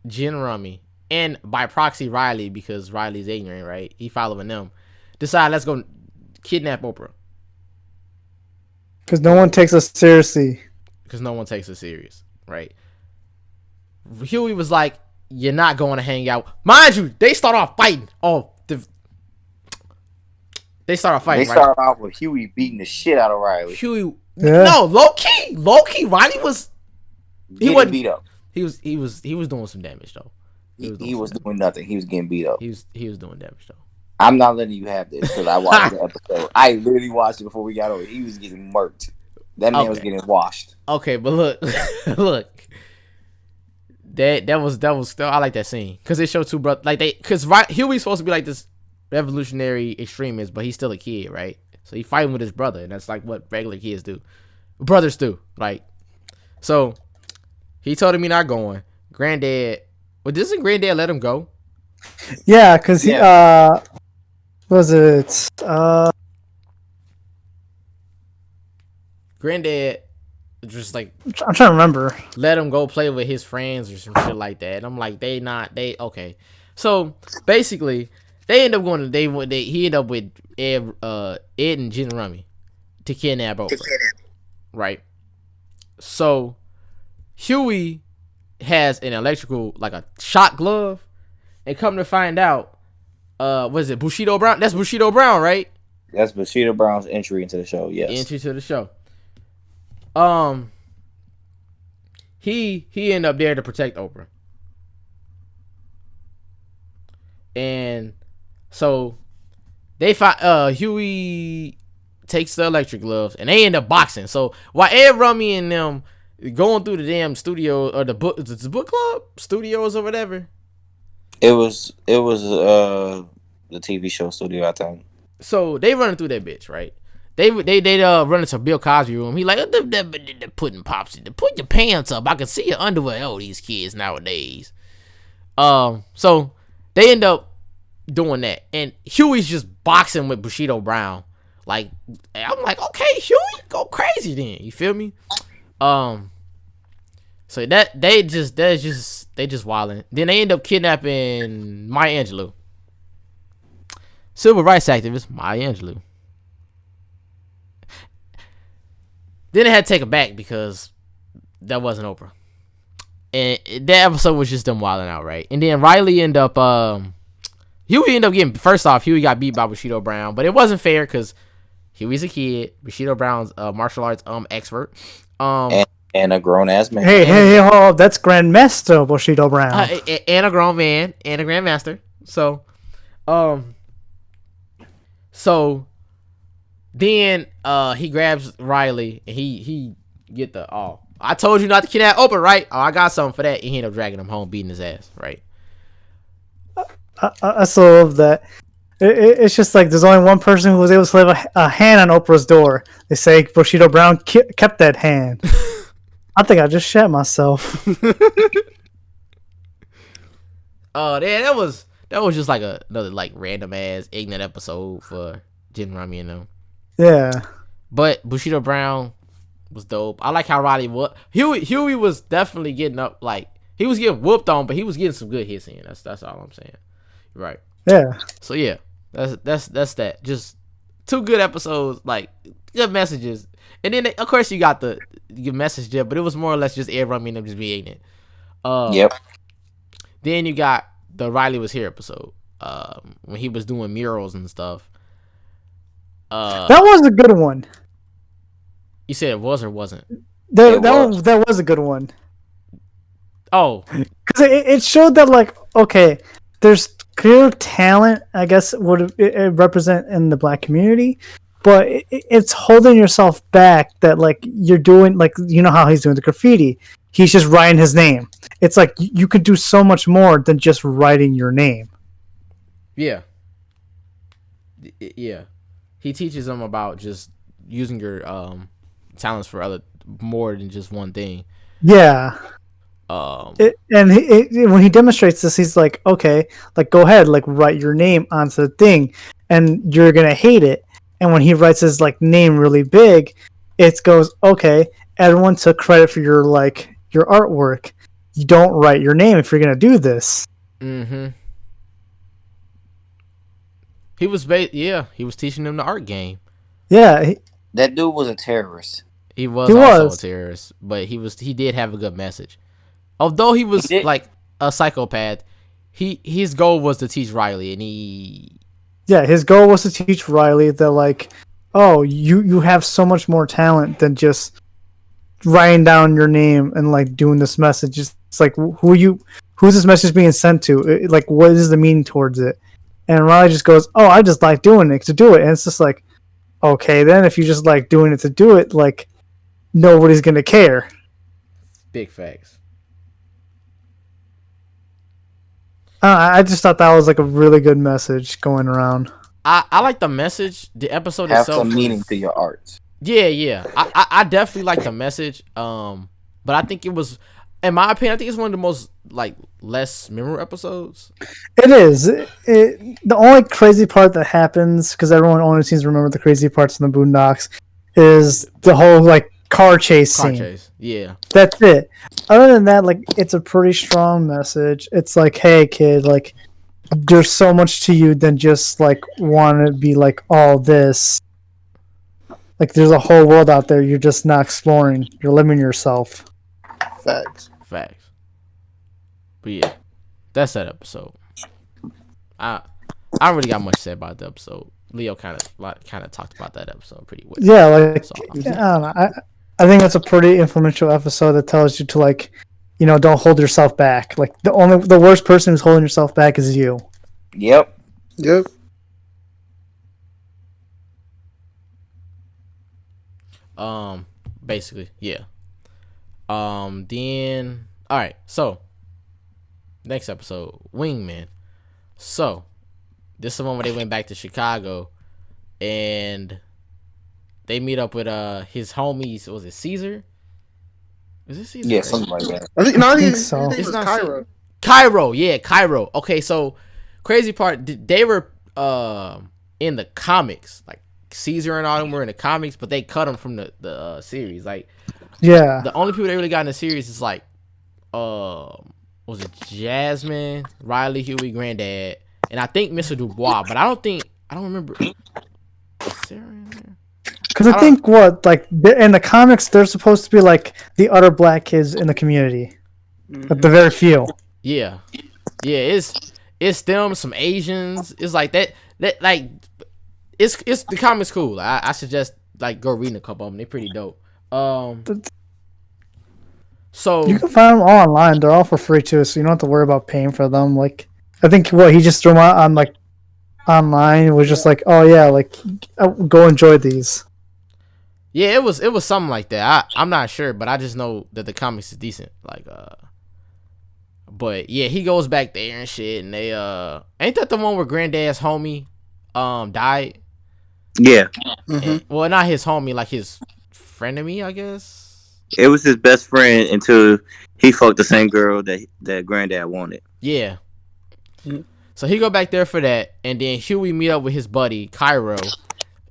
Jen Rummy, and by proxy Riley, because Riley's ignorant, right? He following them. Decide let's go kidnap Oprah. Because no one takes us seriously. Because no one takes us serious, right? Huey was like, "You're not going to hang out." Mind you, they start off fighting. They start off with Huey beating the shit out of Riley. No, low key, Riley was. He wasn't beat up. He was doing some damage though. He was doing nothing. He was getting beat up. He was doing damage though. I'm not letting you have this because I watched the episode. I literally watched it before we got over. He was getting murked. That man was getting washed. Okay, but look. That was still, I like that scene because they show two brothers like because Huey's supposed to be like this revolutionary extremist, but he's still a kid, right? So he fighting with his brother, and that's like what regular kids do, brothers do. Like, so he told him he's not going. Granddad, well, doesn't Granddad let him go? Yeah, because he was it Granddad just like I'm trying to remember. Let him go play with his friends or some shit like that. And I'm like, okay. So basically, they end up going. He ended up with Ed and Jen Rummy to kidnap Oprah, right? So Huey has an electrical, like a shot glove, and come to find out, what is it, Bushido Brown? That's Bushido Brown, right? That's Bushido Brown's entry into the show. Yes, entry to the show. He ended up there to protect Oprah. And so they find Huey takes the electric gloves and they end up boxing. So while Ed Rummy and them going through the damn studio or the book club studios or whatever. It was the TV show studio, I think. So they running through that bitch, right? They run into Bill Cosby room. He like, putting pops in. Put your pants up. I can see your underwear. Oh, these kids nowadays. So they end up doing that, and Huey's just boxing with Bushido Brown. Like, I'm like, okay, Huey, go crazy then. You feel me? So they just wilding. Then they end up kidnapping Maya Angelou, civil rights activist Maya Angelou. Then they had to take it back because that wasn't Oprah. And that episode was just them wilding out, right? And then Riley ended up, Huey ended up getting, first off, Huey got beat by Bushido Brown, but it wasn't fair because Huey's a kid. Bushido Brown's a martial arts expert. And a grown-ass man. Hey, that's Grandmaster Bushido Brown. And a grown man, and a grandmaster. So, So then he grabs Riley and he get the I told you not to kidnap Oprah, right? Oh, I got something for that. And he ended up dragging him home, beating his ass, right? I still love that. It's just like there's only one person who was able to leave a hand on Oprah's door. They say Bushido Brown kept that hand. I think I just shat myself. Oh, yeah, that was just like another like random ass ignorant episode for Jin Rami and them. Yeah. But Bushido Brown was dope. I like how Riley was. Huey was definitely getting up, like he was getting whooped on, but he was getting some good hits in. That's all I'm saying. Right. Yeah. So yeah, that's that. Just 2 good episodes, like good messages, and then of course you got the message there, but it was more or less just Ed Rummy and them just being ignorant. Yep. Then you got the Riley Was Here episode, when he was doing murals and stuff. That was a good one. You said it was or wasn't? That was a good one. Oh, because it showed that, like, okay, there's clear talent, I guess, would it represent in the black community, but it's holding yourself back. That, like, you're doing, like, you know how he's doing the graffiti. He's just writing his name. It's like you could do so much more than just writing your name. Yeah. Yeah. He teaches them about just using your talents for other more than just one thing. Yeah. When he demonstrates this, he's like, okay, like, go ahead, like, write your name onto the thing, and you're gonna hate it. And when he writes his, like, name really big, it goes, okay, everyone took credit for your artwork. You don't write your name if you're gonna do this. Mm-hmm. He was teaching them the art game. Yeah. That dude was a terrorist. He was also a terrorist, but he did have a good message. Although he was like a psychopath, his goal was to teach Riley, and his goal was to teach Riley that, like, oh, you have so much more talent than just writing down your name and, like, doing this message. It's like, who's this message being sent to? Like, what is the meaning towards it? And Riley just goes, oh, I just like doing it to do it. And it's just like, okay, then if you just like doing it to do it, like, nobody's gonna care. Big facts. I just thought that was, like, a really good message going around. I like the message. The episode have itself some meaning to your art. Yeah. I definitely like the message. But I think it was, in my opinion, I think it's one of the most, like, less memorable episodes. It is. The only crazy part that happens, because everyone only seems to remember the crazy parts in the Boondocks, is the whole, like, car chase scene. Yeah. That's it. Other than that, like, it's a pretty strong message. It's like, hey, kid, like, there's so much to you than just, like, want to be, like, all this. Like, there's a whole world out there you're just not exploring. You're limiting yourself. Facts. But yeah, that's that episode. I don't really got much to say about the episode. Leo kind of talked about that episode pretty well. Yeah, like, I don't know. I think that's a pretty influential episode that tells you to, like, you know, don't hold yourself back. Like, the worst person who's holding yourself back is you. Yep. Basically, yeah. Then, all right, so next episode, Wingman. So this is the one where they went back to Chicago and they meet up with his homies. Was it Caesar? Is it Caesar? Yeah, something like that. I think so. It's not Cairo. Cairo. Okay, so crazy part, they were in the comics, like Caesar and all them were in the comics, but they cut them from the series. Like, yeah, the only people they really got in the series is like, was it Jasmine, Riley, Huey, Granddad, and I think Mr. Dubois, but I don't remember. Is Sarah in there? Because I think like, in the comics, they're supposed to be like the other black kids in the community, but the very few. Yeah, it's them, some Asians. It's like that like it's the comics cool. I suggest, like, go reading a couple of them. They're pretty dope. So you can find them all online. They're all for free too, so you don't have to worry about paying for them. Like, I think he just threw them out on, like, online was just like, oh yeah, like go enjoy these. Yeah, it was something like that. I'm not sure, but I just know that the comics is decent. Like, but yeah, he goes back there and shit, and they ain't that the one where Granddad's homie died? Yeah, And, well, not his homie, like his frenemy, I guess. it was his best friend until he fucked the same girl that Granddad wanted. Yeah. So he go back there for that, and then Huey meet up with his buddy Cairo,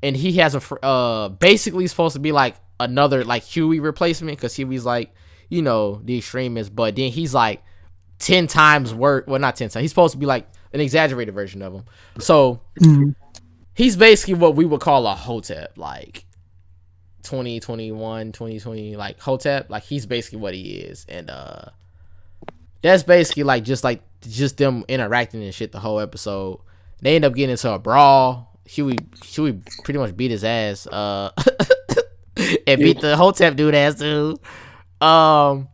and he has a basically supposed to be like another like Huey replacement because Huey's like, you know, the extremist, but then he's like 10 times worse. Well, not 10 times. He's supposed to be like an exaggerated version of him. So he's basically what we would call a Hotep, like 2021, 2020, like Hotep. Like he's basically what he is, and that's basically like just them interacting and shit the whole episode. They end up getting into a brawl. Huey pretty much beat his ass. And beat the Hotep dude ass too. And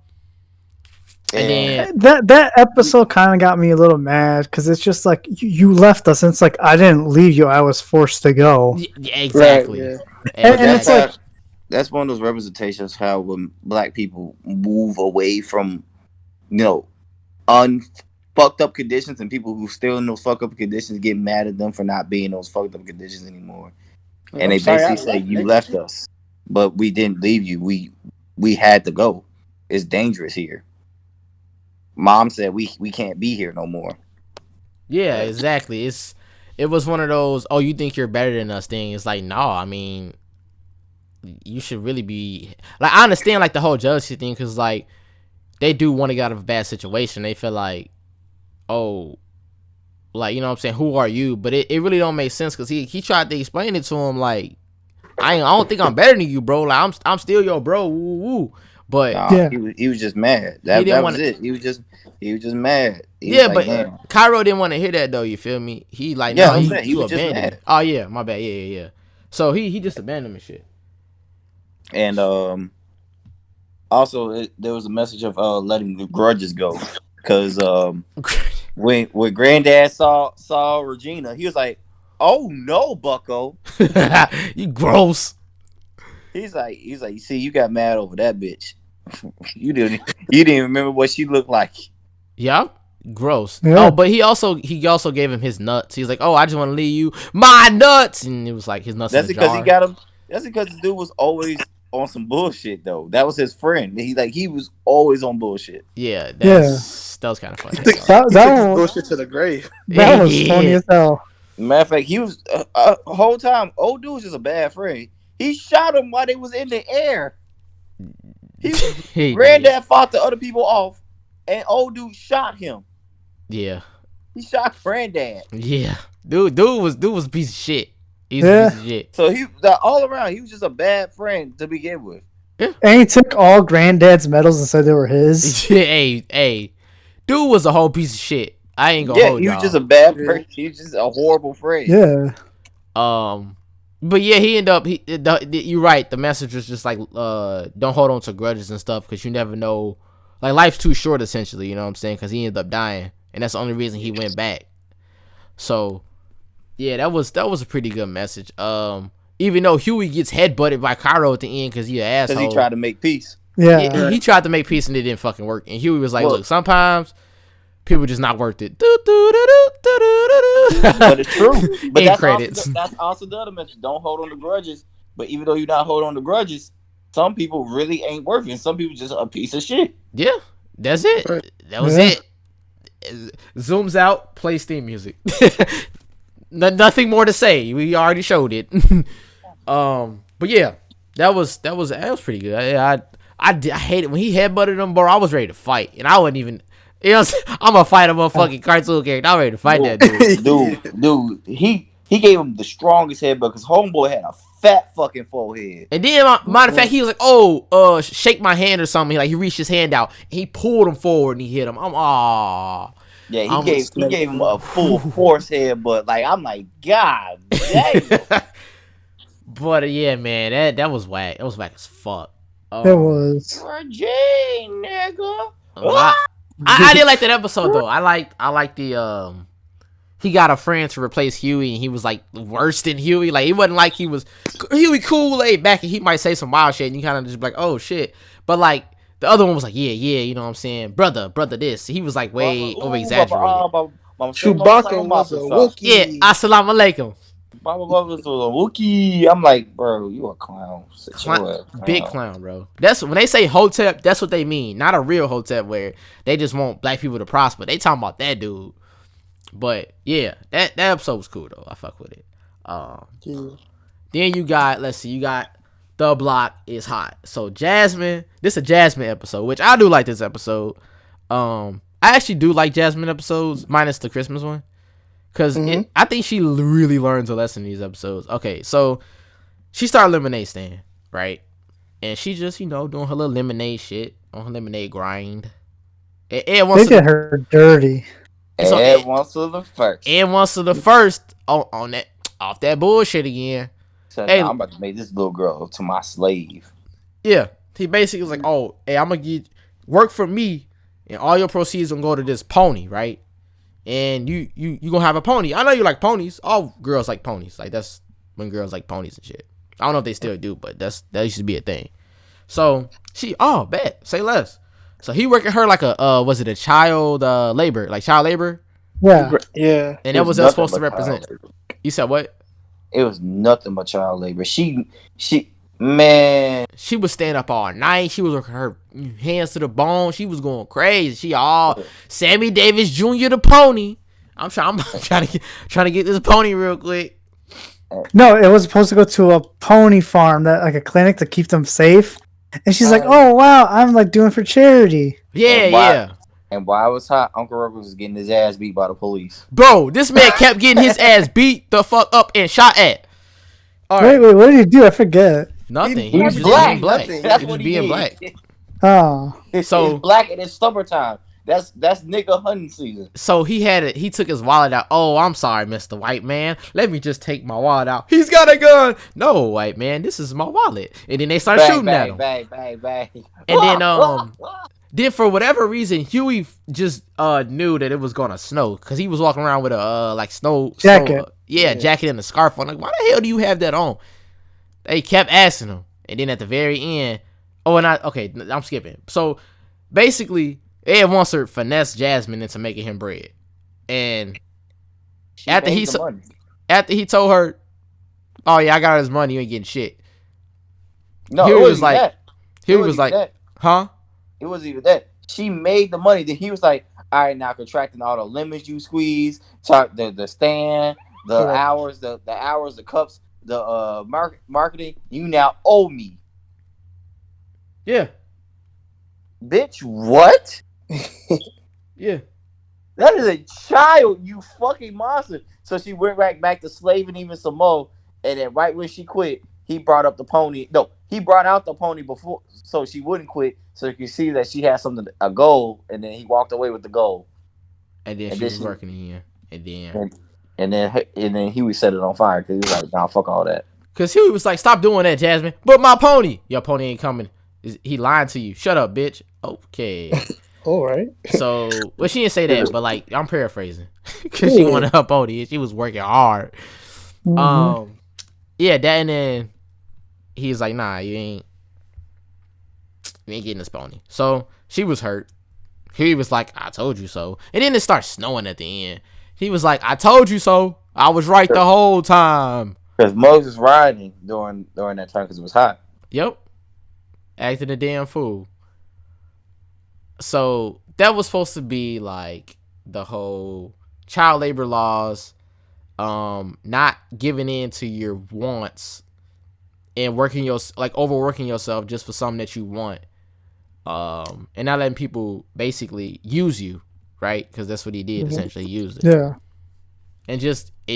then that episode kind of got me a little mad because it's just like you left us, and it's like I didn't leave you, I was forced to go. Yeah, exactly. Right, And it's like that's one of those representations how when black people move away from, you know, fucked up conditions, and people who still in those fucked up conditions get mad at them for not being in those fucked up conditions anymore. And they basically say, you left us, but we didn't leave you. We had to go. It's dangerous here. Mom said we can't be here no more. yeah, exactly. It was one of those, oh, you think you're better than us thing. It's like, no, I mean, you should really be like, I understand like the whole jealousy thing because like they do want to get out of a bad situation. They feel like, oh, like, you know what I'm saying, who are you? But it really don't make sense because he tried to explain it to him like, I don't think I'm better than you, bro. Like I'm still your bro. Woo woo. But yeah, he was just mad. That was it. He was just mad. Yeah, but Cairo didn't want to hear that though. You feel me? He like, no, he was abandoned. Just oh yeah, my bad. Yeah. So he just abandoned him and shit. And also there was a message of letting the grudges go because when Granddad saw Regina, he was like, "Oh no, Bucko, you gross." He's like, you see, you got mad over that bitch. you didn't even remember what she looked like. Yeah, gross. Yeah. Oh, but he also gave him his nuts. He's like, oh, I just want to leave you my nuts, and it was like his nuts. That's because he got him. That's because the dude was always on some bullshit though. That was his friend. He was always on bullshit. Yeah, that was kind of funny. that was bullshit to the grave. That was funny as hell. Matter of fact, he was the whole time. Old dude was just a bad friend. He shot him while they was in the air. Granddad fought the other people off, and old dude shot him. Yeah, he shot Granddad. Yeah, dude was a piece of shit. He's a piece of shit. So all around, he was just a bad friend to begin with. Yeah. And he took all Granddad's medals and said they were his. hey, dude was a whole piece of shit. I ain't gonna hold he y'all. was just a bad friend. He was just a horrible friend. Yeah. But yeah, he ended up. You're right. The message was just like, don't hold on to grudges and stuff because you never know. Like life's too short, essentially. You know what I'm saying? Because he ended up dying, and that's the only reason he went back. So, yeah, that was a pretty good message. Even though Huey gets headbutted by Cairo at the end because he's an asshole. Because he tried to make peace. Yeah, he tried to make peace and it didn't fucking work. And Huey was like, look, sometimes people just not worth it. But it's true. But that's also the other message. Don't hold on to grudges. But even though you're not holding on to grudges, some people really ain't worth it. And some people just a piece of shit. Yeah, that's it. Right. That was it. Zooms out, plays theme music. Nothing more to say. We already showed it. But yeah, that was pretty good. I hate it when he headbutted him, bro. I was ready to fight, and I wasn't even. I'm gonna fight a motherfucking cartoon character. I'm ready to fight that dude. dude. He gave him the strongest headbutt because homeboy had a fat fucking forehead. And then, matter of fact, he was like, "Oh, shake my hand" or something. He reached his hand out. He pulled him forward and he hit him. Yeah, he gave him a full force headbutt. Like I'm like, God damn. But yeah, man, that was whack. It was whack as fuck. It was. Regine, nigga. I did like that episode though. I like the he got a friend to replace Huey, and he was like worse than Huey. Like, it wasn't like he was Huey cool laid back, and he might say some wild shit, and you kind of just be like, oh shit. But like the other one was like, yeah, you know what I'm saying, brother, this. He was like way over exaggerated. Chewbacca was a Wookiee. Yeah, assalamu alaikum. Was a Wookiee. I'm like, bro, you a clown. Big clown, bro. That's when they say Hotep. That's what they mean. Not a real Hotep where they just want black people to prosper. They talking about that dude. But yeah, that episode was cool though. I fuck with it. Then you got, let's see, you got The Block is Hot. So Jasmine, this is a Jasmine episode, which I do like this episode. I actually do like Jasmine episodes, minus the Christmas one. Because I think she really learns a lesson in these episodes. Okay, so she started lemonade stand, right? And she just, doing her little lemonade shit, on her lemonade grind. They get her dirty. So Ed wants to the first. Ed wants to the first on that, off that bullshit again. So hey, I'm about to make this little girl to my slave. Yeah, he basically was like, "Oh, hey, I'm gonna get work for me, and all your proceeds gonna go to this pony, right? And you gonna have a pony. I know you like ponies. All girls like ponies. Like that's when girls like ponies and shit. I don't know if they still do, but that used to be a thing. So she, bet, say less. So he working her like a was it a child labor, like child labor? Yeah. And that was supposed to represent. You said what? It was nothing but child labor. She man. She was staying up all night. She was working her hands to the bone. She was going crazy. She all Sammy Davis Jr. the pony. I'm trying to get this pony real quick. No, it was supposed to go to a pony farm, that like a clinic to keep them safe. And she's like, "Oh wow, I'm like doing for charity." Yeah. And while I was hot, Uncle Ruckus was getting his ass beat by the police. Bro, this man kept getting his ass beat the fuck up and shot at. Wait, what did he do? I forget. Nothing. He was just being black. That's he what was he being did. black. Oh. So it's black and it's summertime. That's nigga hunting season. So he took his wallet out. "Oh, I'm sorry, Mr. White Man. Let me just take my wallet out." "He's got a gun." "No, white man, this is my wallet." And then they start shooting at him. Bang. And then for whatever reason, Huey just knew that it was gonna snow because he was walking around with a snow jacket. Jacket and a scarf on. Like, why the hell do you have that on? They kept asking him, and then at the very end, I'm skipping. So basically, Ed wants to finesse Jasmine into making him bread, and after he told her, "Oh yeah, I got his money. You ain't getting shit." No, Huey it was like, "Huh?" It wasn't even that. She made the money. Then he was like, "All right, now contracting all the lemons you squeeze, the stand, the hours, the cups, the marketing. You now owe me." Yeah. Bitch, what? Yeah. That is a child, you fucking monster. So she went right back to slaving even some more, and then right when she quit, he brought up the pony. No, he brought out the pony before, so she wouldn't quit. So you can see that she had a goal, and then he walked away with the goal. And then she was working in here, and then Huey set it on fire because he was like, "Nah, fuck all that." Because Huey was like, "Stop doing that, Jasmine." "But my pony." "Your pony ain't coming. He lied to you." "Shut up, bitch." Okay. All right. So, well, she didn't say that, but like, I'm paraphrasing because she wanted her pony and she was working hard. Mm-hmm. Yeah, that, and then he was like, "Nah, you ain't getting this pony." So she was hurt. He was like, "I told you so." And then it starts snowing at the end. He was like, "I told you so. I was right the whole time." Because Moses riding during that time because it was hot. Yep. Acting a damn fool. So that was supposed to be like the whole child labor laws, not giving in to your wants and overworking yourself just for something that you want, and not letting people basically use you, right? Because that's what he did, essentially used it. Yeah. And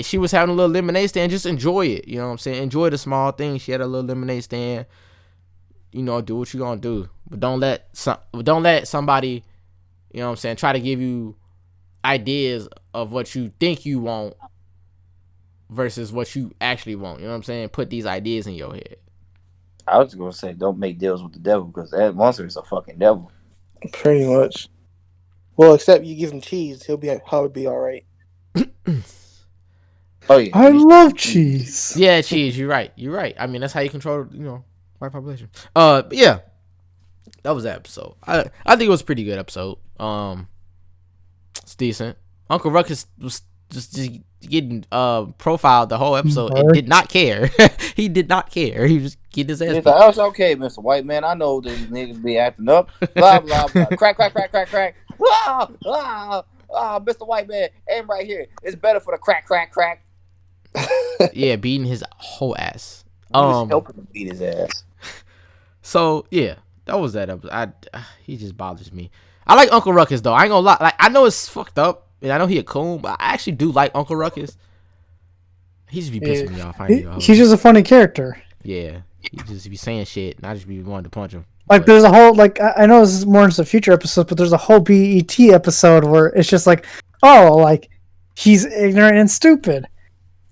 she was having a little lemonade stand, just enjoy it. You know what I'm saying? Enjoy the small things. She had a little lemonade stand. Do what you gonna do, but don't let somebody, you know what I'm saying, try to give you ideas of what you think you want versus what you actually want. You know what I'm saying? Put these ideas in your head. I was gonna say, don't make deals with the devil because that monster is a fucking devil. Pretty much. Well, except you give him cheese, he'll probably be all right. Oh yeah. I love cheese. Yeah, cheese. You're right. I mean, that's how you control, white population. But yeah, that was that episode. I think it was a pretty good episode. It's decent. Uncle Ruckus was just getting profiled the whole episode and did not care. He did not care. He was just getting his ass He's beat. like, oh, it's okay, Mr. White Man. I know these niggas be acting up. Blah blah blah. Crack, crack, crack, crack, crack. Mr. White Man, aim right here. It's better for the crack, crack, crack. Yeah, beating his whole ass. Helping him beat his ass. So yeah, that was that episode. He just bothers me. I like Uncle Ruckus though. I ain't gonna lie. Like, I know it's fucked up, and I know he a coon, but I actually do like Uncle Ruckus. He just be pissing me off. He's just a funny character. Yeah, he just be saying shit, and I just be wanting to punch him. Like, there's a whole, like, I know this is more into future episodes, but there's a whole BET episode where it's just like, oh, like, he's ignorant and stupid.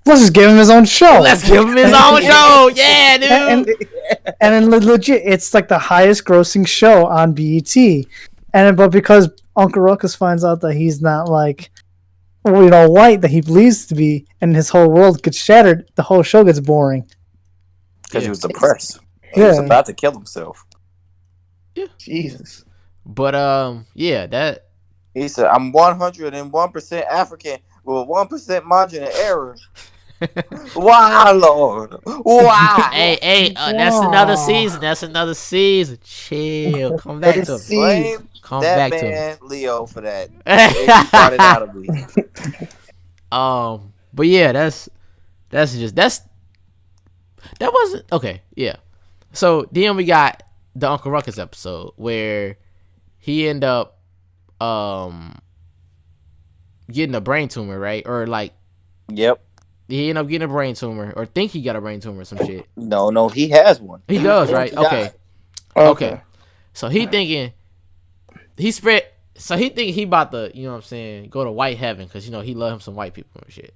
Let's just give him his own show. Let's give him his own show. Yeah, dude. And then legit, it's like the highest grossing show on BET. But because Uncle Ruckus finds out that he's not like, white that he believes to be, and his whole world gets shattered, the whole show gets boring. Because he was depressed. He was about to kill himself. Yeah. Jesus. But yeah, that he said, I'm 101% African with 1% margin of error. Wow, Lord. Wow. Hey, that's another season. That's another season. Chill. Come back to him. Come that back man, to him. Leo, for that. It brought it out of me. But yeah, that wasn't okay. Yeah. So then we got the Uncle Ruckus episode where he ended up getting a brain tumor, right? Or like, yep. He ended up getting a brain tumor, or think he got a brain tumor or some shit. No, he has one. He does, right? Okay. So he thinking he about to, you know what I'm saying, go to white heaven because he love him some white people and shit.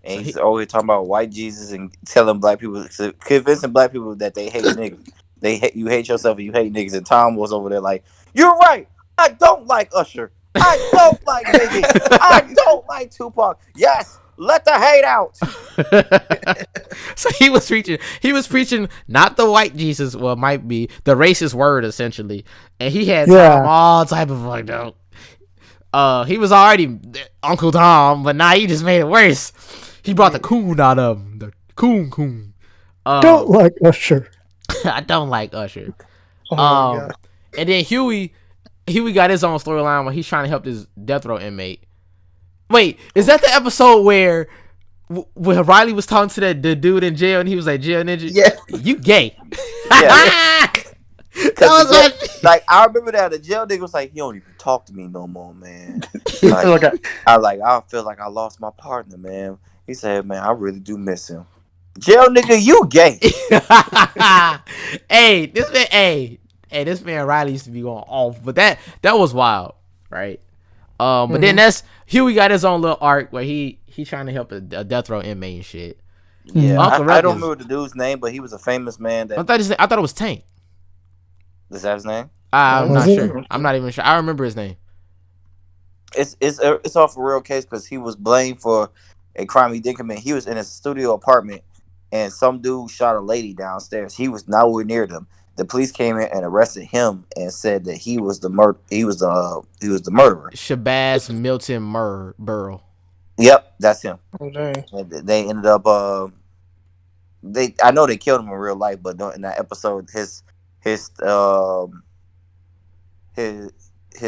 And so he's always talking about white Jesus and telling black people, convincing black people that they hate niggas. You hate yourself and you hate niggas. And Tom was over there like, you're right. I don't like Usher. I don't like Biggie. I don't like Tupac. Yes. Let the hate out. So he was preaching not the white Jesus, well, it might be the racist word essentially, and he had all type of like, he was already Uncle Tom, but now he just made it worse. He brought the coon out of him, the coon. Don't like Usher. I don't like Usher. Oh and then Huey got his own storyline where he's trying to help this death row inmate. Wait, is that the episode where Riley was talking to the dude in jail and he was like, jail ninja? Yeah. You gay. Yeah. That was like, I remember that the jail nigga was like, he don't even talk to me no more, man. I feel like I lost my partner, man. He said, man, I really do miss him. Jail nigga, you gay. This man Riley used to be going off, but that was wild, right? But then that's Huey got his own little arc where he trying to help a death row inmate and shit. Yeah, I don't remember the dude's name, but he was a famous man. I thought it was Tank. Is that his name? I'm not sure. I'm not even sure. I remember his name. It's off a real case because he was blamed for a crime he didn't commit. He was in a studio apartment and some dude shot a lady downstairs. He was nowhere near them. The police came in and arrested him and said that he was the murderer. Shabazz Milton Burrell. Yep, that's him. Okay. And they ended up I know they killed him in real life, but in that episode his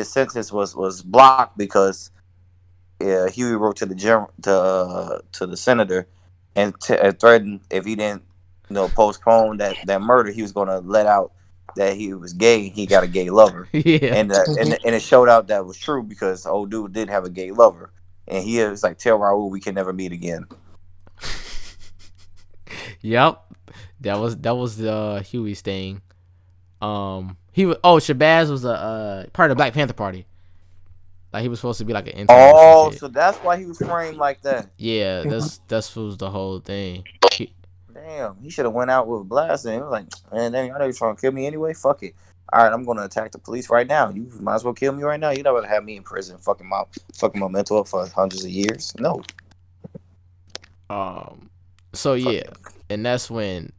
sentence was blocked because Huey wrote to the senator and threatened if he didn't postpone that murder, he was going to let out that he was gay. He got a gay lover. Yeah. And it showed out that was true because the old dude did have a gay lover. And he was like, tell Raul we can never meet again. Yep. That was Huey's thing. Shabazz was a part of the Black Panther Party. Like he was supposed to be like an intern. Oh, so that's why he was framed like that. Yeah, that's was the whole thing. Damn, he should have went out with a blast and he was like, man, I know you're trying to kill me anyway. Fuck it. all right, I'm gonna attack the police right now. You might as well kill me right now. You never have me in prison, fucking my mental up for hundreds of years. No, So yeah, fucking and that's when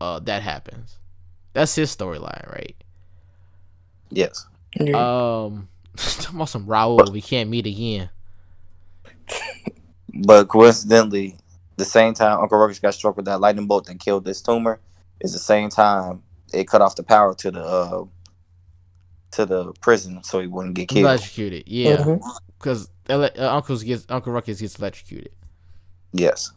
that happens. That's his storyline, right? yes. Talking about some Raul, we can't meet again. But coincidentally, the same time Uncle Ruckus got struck with that lightning bolt that killed this tumor is the same time it cut off the power to the prison so he wouldn't get killed. Electrocuted, yeah, because Uncle Ruckus gets electrocuted, Yes.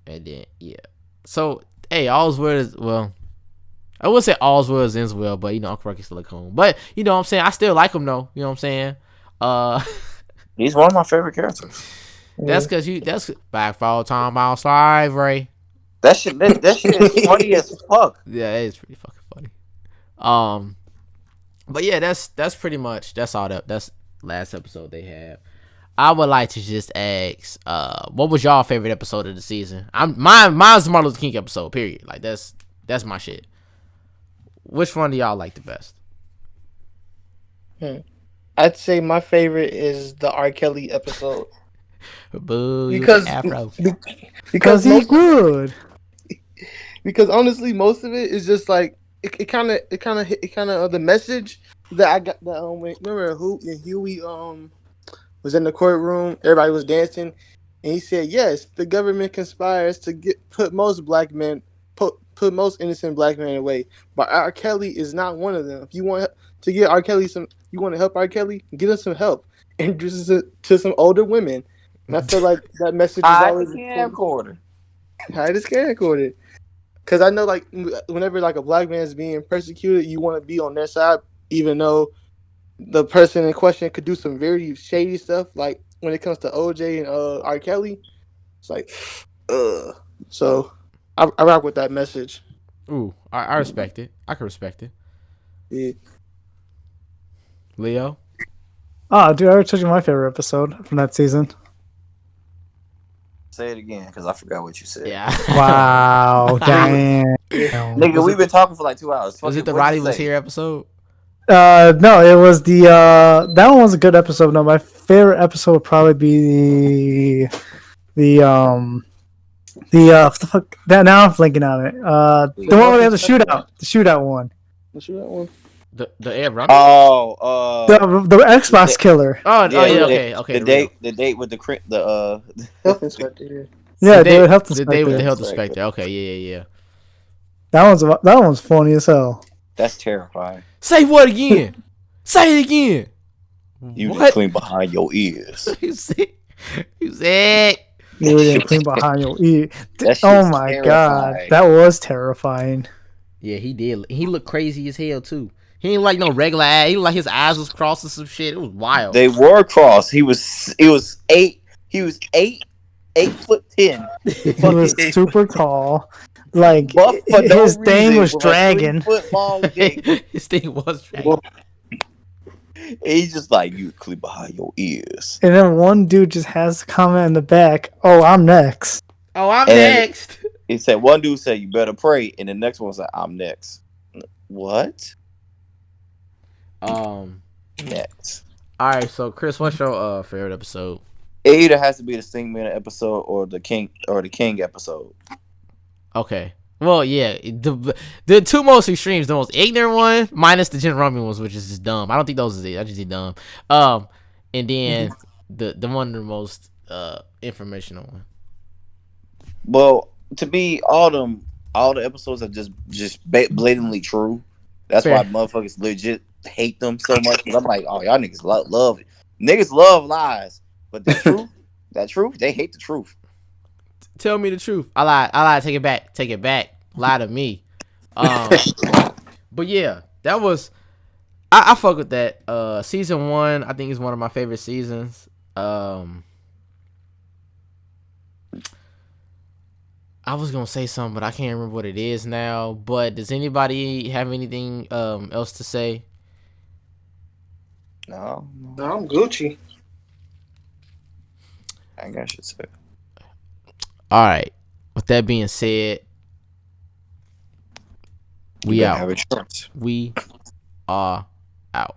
and then yeah. So hey, all's well is well. I would say all's well ends well, but Uncle Ruckus still at home. But you know what I'm saying, I still like him though. You know what I'm saying? He's one of my favorite characters. That's because back for all time about slavery. That shit is funny as fuck. Yeah, it is pretty fucking funny. But yeah, that's pretty much that's last episode they have. I would like to just ask, what was y'all favorite episode of the season? Mine's the Martin Luther King episode. Period. Like that's my shit. Which one do y'all like the best? I'd say my favorite is the R. Kelly episode. Boo, Because Afro. Because he's good. Because honestly, most of it is just like it kind of the message that I got. That remember Huey was in the courtroom. Everybody was dancing, and he said, "Yes, the government conspires to put most innocent black men away, but R. Kelly is not one of them. If you want to get R. Kelly you want to help R. Kelly, get him some help. Introduce it to some older women." And I feel like that message is always camcorder. hide his camcorder. Because I know, like, whenever like a black man is being persecuted, you want to be on their side, even though the person in question could do some very shady stuff. Like when it comes to OJ and R. Kelly, it's like, So I rock with that message. Ooh, I respect it. I can respect it. Yeah. Leo. Oh, dude, I already told you my favorite episode from that season. Say it again, because I forgot what you said. Yeah. Wow, damn. Nigga, we've been talking for like 2 hours. Was it the Roddy was here episode? No, it was the that one was a good episode. No, my favorite episode would probably be the what the fuck that now I'm blanking on it. The one where they have the shootout one. The shootout one. The air runner. Oh, The Xbox killer. Okay. The date with the Health inspector. Yeah, the health the day with the inspector. health inspector. Okay, yeah. That one's funny as hell. That's terrifying. Say what again? Say it again. You What? just clean behind your ears. You said. You didn't clean behind your ear. That shit's Oh my god, terrifying. that was terrifying. Yeah, he did. He looked crazy as hell too. He ain't like no regular eye. He looked like his eyes was crossed or some shit. It was wild. They were crossed. He was 8. He was 8'10". He was super tall. Like Buff for no his thing reason, was with a dragging. 3-foot long dick. His thing was dragging. He's just like, you clean behind your ears. And then one dude just has to comment in the back, "Oh, I'm next." Oh, I'm And next. He said, one dude said, you better pray. And the next one said, I'm next. What? Next. All right. So, Chris, what's your favorite episode? It either has to be the Stingman episode or the King episode. Okay. Well, yeah. The two most extremes, the most ignorant one, minus the Jen Rummy ones, which is just dumb. I don't think those is it. I just think dumb. And then the one of the most informational one. Well, to me, all the episodes are just blatantly true. That's Fair. why motherfuckers legit hate them so much. But I'm like, oh, y'all niggas love it. Niggas love lies, but the truth, they hate the truth. Tell me the truth. I lied. Take it back. Lie to me. But yeah, that was. I fuck with that. Season 1, I think is one of my favorite seasons. I was gonna say something, but I can't remember what it is now. But does anybody have anything else to say? No, I'm Gucci. I guess I should say. All right. With that being said, We better out. have insurance. We are out.